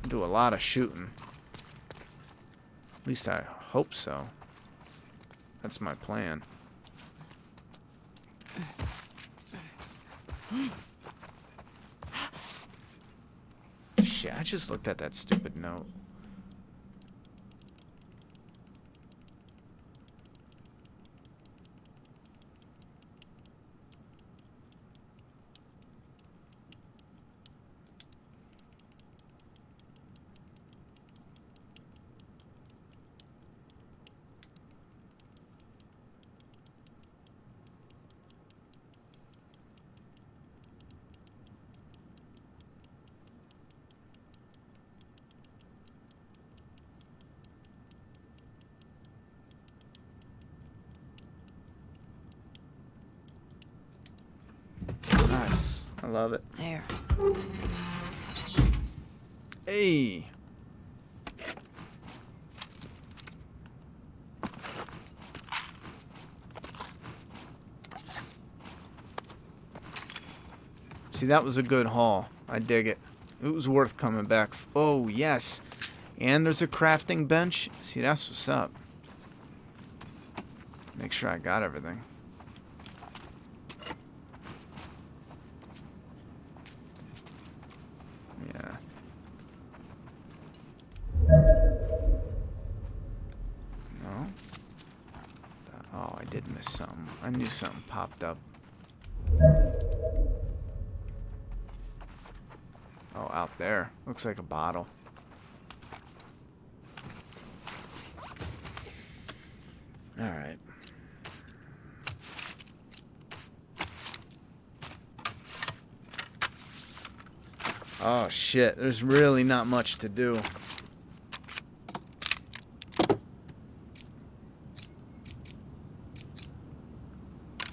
do a lot of shooting. At least I hope so. That's my plan. Shit, I just looked at that stupid note. Nice. I love it. There. Hey. See, that was a good haul. I dig it. It was worth coming back. Oh, yes. And there's a crafting bench. See, that's what's up. Make sure I got everything. Yeah. No? Oh, I did miss something. I knew something popped up. Oh, out there. Looks like a bottle. Alright. Oh, shit. There's really not much to do.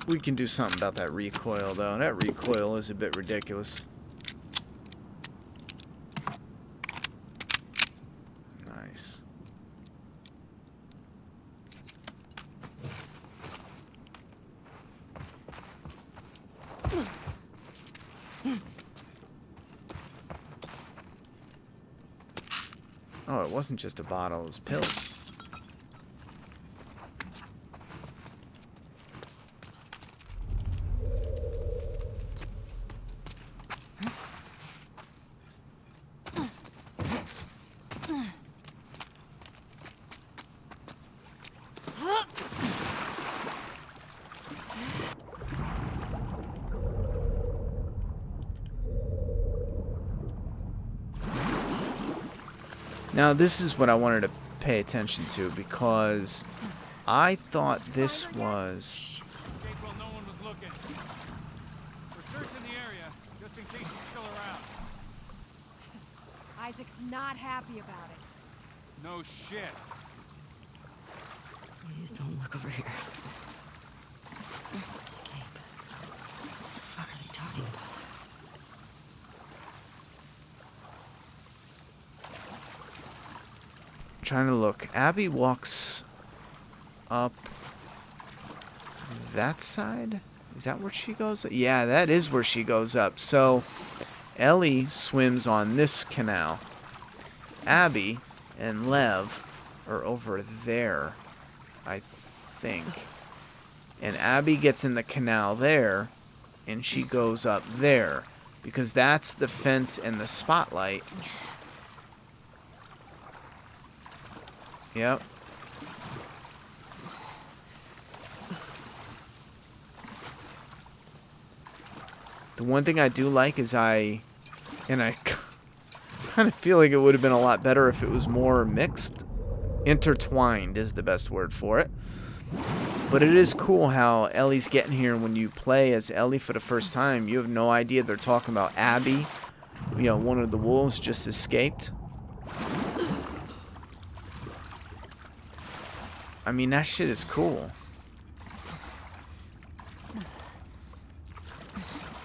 We can do something about that recoil, though. That recoil is a bit ridiculous. Nice. Oh, it wasn't just a bottle, it was pills. Now, this is what I wanted to pay attention to, because I thought this was... Escape while no one was looking. We're searching the area, just in case he's still around. Isaac's not happy about it. No shit. Please don't look over here. Escape. What the fuck are they talking about? Trying to look. Abby walks up that side? Is that where she goes? Yeah, that is where she goes up. So, Ellie swims on this canal. Abby and Lev are over there, I think. And Abby gets in the canal there, and she goes up there. Because that's the fence and the spotlight. Yep. The one thing I do like is I kind of feel like it would have been a lot better if it was more mixed. Intertwined is the best word for it. But it is cool how Ellie's getting here. When you play as Ellie for the first time, you have no idea they're talking about Abby. You know, one of the wolves just escaped. I mean, that shit is cool.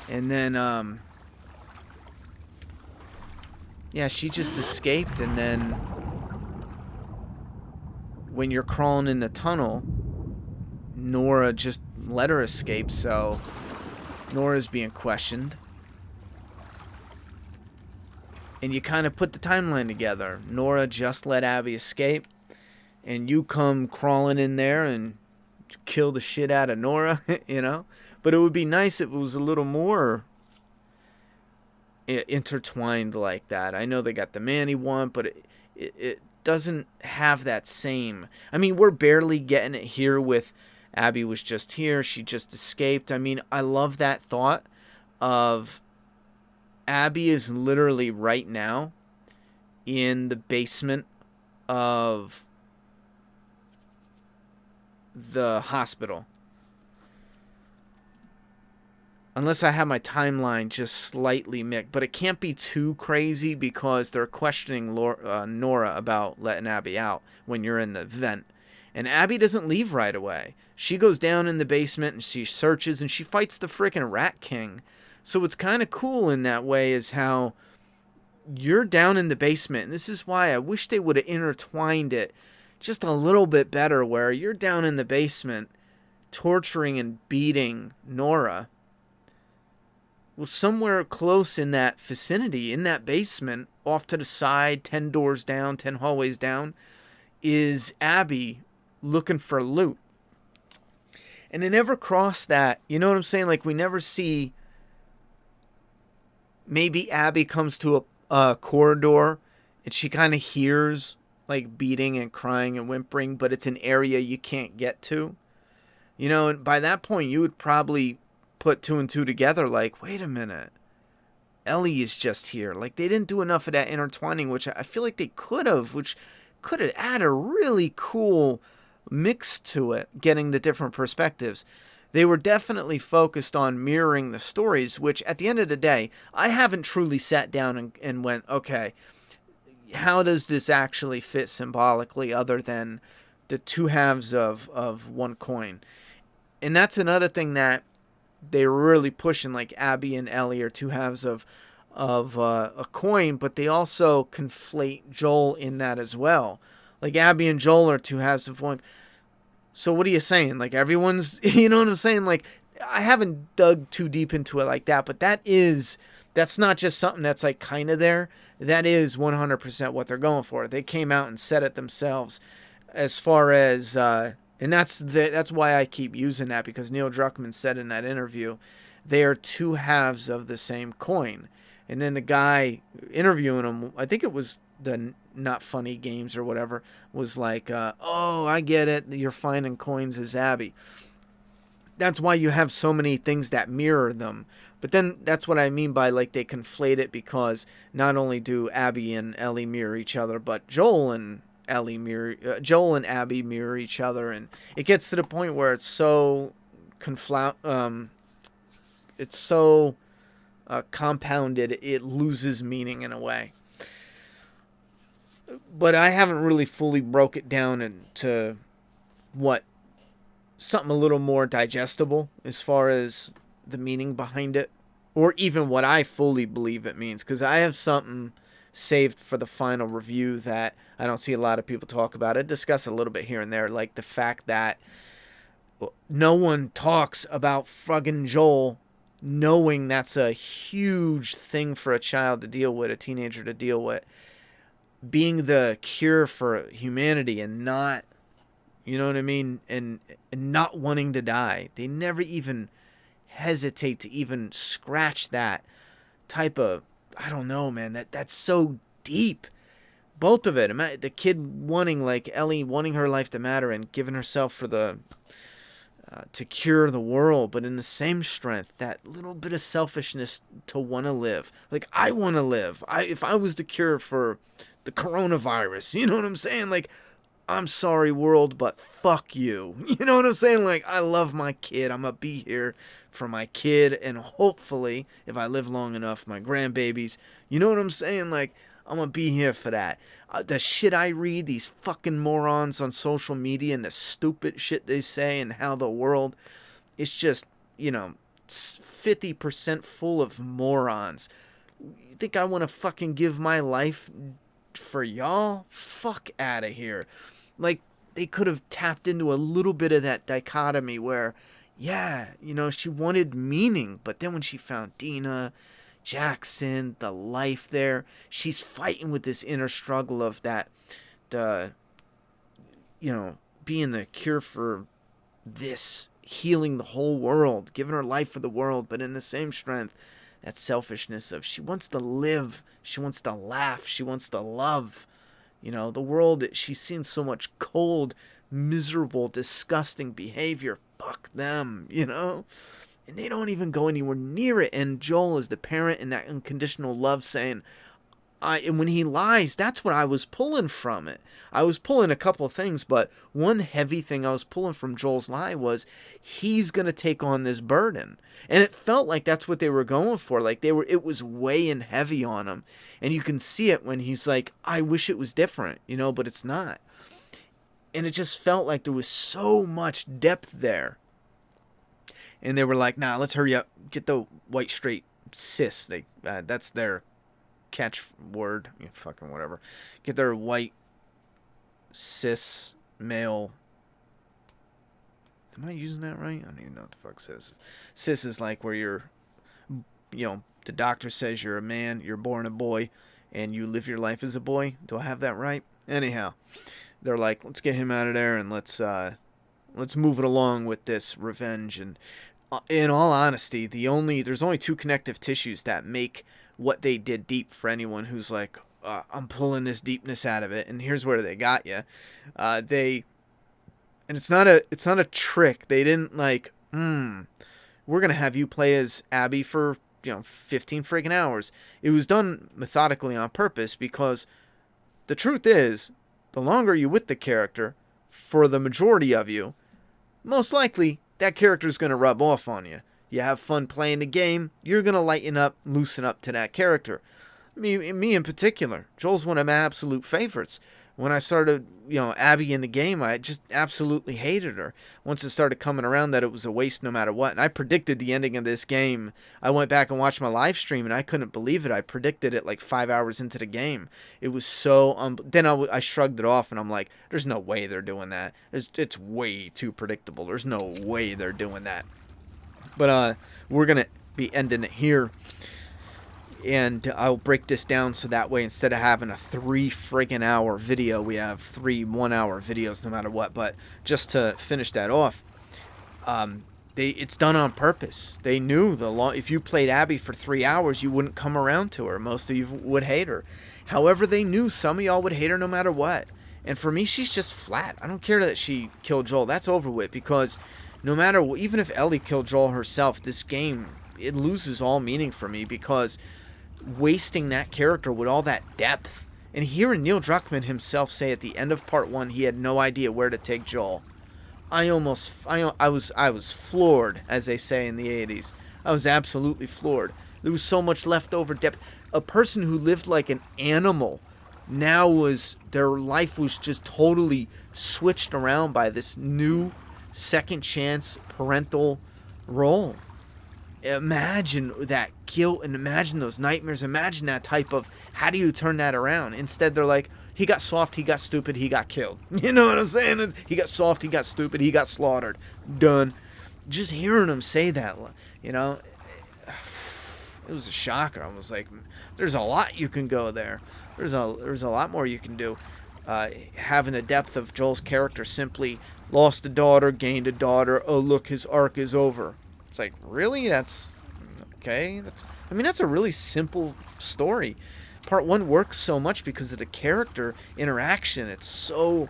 And then, yeah, she just escaped, and then when you're crawling in the tunnel, Nora just let her escape, so Nora's being questioned. And you kind of put the timeline together. Nora just let Abby escape, and you come crawling in there and kill the shit out of Nora, you know? But it would be nice if it was a little more intertwined like that. I know they got the Manny one, but it doesn't have that same... I mean, we're barely getting it here with Abby was just here, she just escaped. I mean, I love that thought of Abby is literally right now in the basement of the hospital. Unless I have my timeline just slightly mixed. But it can't be too crazy because they're questioning Nora about letting Abby out when you're in the vent. And Abby doesn't leave right away. She goes down in the basement and she searches and she fights the freaking Rat King. So it's kind of cool in that way is how you're down in the basement. And this is why I wish they would have intertwined it just a little bit better where you're down in the basement torturing and beating Nora. Well, somewhere close in that vicinity, in that basement, off to the side, 10 doors down, 10 hallways down, is Abby looking for loot. And they never cross that. You know what I'm saying? Like, we never see... Maybe Abby comes to a corridor and she kind of hears, like, beating and crying and whimpering, but it's an area you can't get to. You know, and by that point, you would probably... put two and two together like, wait a minute, Ellie is just here. Like, they didn't do enough of that intertwining, which I feel like they could have, which could have added a really cool mix to it, getting the different perspectives. They were definitely focused on mirroring the stories, which at the end of the day, I haven't truly sat down and went, okay, how does this actually fit symbolically other than the two halves of one coin? And that's another thing that they were really pushing, like Abby and Ellie are two halves of a coin, but they also conflate Joel in that as well. Like Abby and Joel are two halves of one. So what are you saying? Like everyone's, you know what I'm saying? Like I haven't dug too deep into it like that, but that's not just something that's like kind of there. That is 100% what they're going for. They came out and said it themselves as far as, and that's why I keep using that, because Neil Druckmann said in that interview, they are two halves of the same coin. And then the guy interviewing him, I think it was the Not Funny Games or whatever, was like, oh, I get it. You're finding coins as Abby. That's why you have so many things that mirror them. But then that's what I mean by like they conflate it, because not only do Abby and Ellie mirror each other, but Joel and Abby mirror each other, and it gets to the point where it's so compounded it loses meaning in a way. But I haven't really fully broke it down into something a little more digestible as far as the meaning behind it, or even what I fully believe it means, because I have something saved for the final review that I don't see a lot of people talk about. I discuss a little bit here and there, like the fact that no one talks about fucking Joel, knowing that's a huge thing for a child to deal with, a teenager to deal with, being the cure for humanity and not, you know what I mean, and not wanting to die. They never even hesitate to even scratch that type of, I don't know, man, that's so deep. Both of it. The kid wanting, like Ellie wanting her life to matter and giving herself for the to cure the world, but in the same strength, that little bit of selfishness to want to live. Like, I want to live. If I was the cure for the coronavirus, you know what I'm saying? Like, I'm sorry, world, but fuck you. You know what I'm saying? Like, I love my kid. I'm going to be here for my kid, and hopefully, if I live long enough, my grandbabies. You know what I'm saying? Like, I'm going to be here for that. The shit I read, these fucking morons on social media, and the stupid shit they say, and how the world is just, 50% full of morons. You think I want to fucking give my life for y'all? Fuck out of here. Like, they could have tapped into a little bit of that dichotomy where, yeah, you know, she wanted meaning, but then when she found Dina, Jackson, the life there, she's fighting with this inner struggle of that, the, you know, being the cure for this, healing the whole world, giving her life for the world, but in the same strength, that selfishness of she wants to live, she wants to laugh, she wants to love. You know, the world, she's seen so much cold, miserable, disgusting behavior. Fuck them, you know? And they don't even go anywhere near it. And Joel is the parent in that unconditional love saying, and when he lies, that's what I was pulling from it. I was pulling a couple of things, but one heavy thing I was pulling from Joel's lie was he's going to take on this burden. And it felt like that's what they were going for. Like it was weighing heavy on him. And you can see it when he's like, I wish it was different, you know, but it's not. And it just felt like there was so much depth there. And they were like, nah, let's hurry up. Get the white straight cis. That's their catch word, fucking whatever. Get their white cis male. Am I using that right? I don't even know what the fuck cis is. Cis is like where you're, you know, the doctor says you're a man, you're born a boy, and you live your life as a boy. Do I have that right? Anyhow, they're like, let's get him out of there and let's move it along with this revenge. And in all honesty, there's only two connective tissues that make what they did deep for anyone who's like, I'm pulling this deepness out of it, and here's where they got you. And it's not a trick. They didn't like, we're gonna have you play as Abby for 15 friggin' hours. It was done methodically on purpose because the truth is, the longer you're with the character, for the majority of you, most likely that character's gonna rub off on you. You have fun playing the game, you're going to lighten up, loosen up to that character. Me in particular, Joel's one of my absolute favorites. When I started, Abby in the game, I just absolutely hated her. Once it started coming around that it was a waste no matter what, and I predicted the ending of this game. I went back and watched my live stream, and I couldn't believe it. I predicted it like 5 hours into the game. It was so... then I shrugged it off, and I'm like, there's no way they're doing that. It's way too predictable. There's no way they're doing that. But we're going to be ending it here. And I'll break this down so that way instead of having a 3 friggin' hour video, we have 3 1-hour videos no matter what. But just to finish that off, it's done on purpose. They knew if you played Abby for 3 hours, you wouldn't come around to her. Most of you would hate her. However, they knew some of y'all would hate her no matter what. And for me, she's just flat. I don't care that she killed Joel. That's over with because... no matter what, even if Ellie killed Joel herself, this game, it loses all meaning for me because wasting that character with all that depth. And hearing Neil Druckmann himself say at the end of part 1 he had no idea where to take Joel. I was floored, as they say in the 80s. I was absolutely floored. There was so much leftover depth. A person who lived like an animal their life was just totally switched around by this new second chance parental role. Imagine that guilt and imagine those nightmares. Imagine that type of, how do you turn that around? Instead, they're like, he got soft, he got stupid, he got killed. You know what I'm saying? He got soft, he got stupid, he got slaughtered. Done. Just hearing him say that, it was a shocker. I was like, there's a lot you can go there. There's a lot more you can do. Having the depth of Joel's character simply lost a daughter, gained a daughter. Oh, look, his arc is over. It's like, really? That's okay. That's a really simple story. Part 1 works so much because of the character interaction. It's so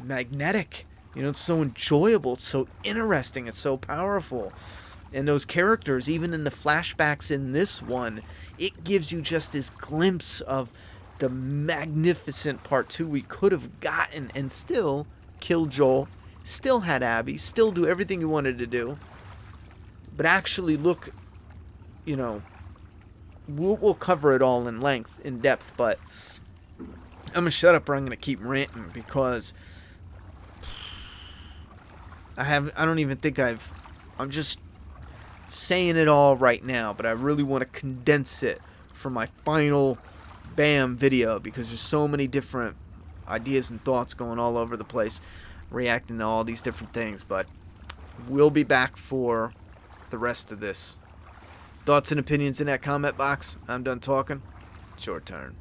magnetic. It's so enjoyable. It's so interesting. It's so powerful. And those characters, even in the flashbacks in this one, it gives you just this glimpse of the magnificent part 2 we could have gotten and still kill Joel, still had Abby, still do everything he wanted to do, but actually look, we'll cover it all in length, in depth, but I'm going to shut up or I'm going to keep ranting because I'm just saying it all right now, but I really want to condense it for my final BAM video because there's so many different ideas and thoughts going all over the place, reacting to all these different things. But we'll be back for the rest of this. Thoughts and opinions in that comment box. I'm done talking. It's your turn.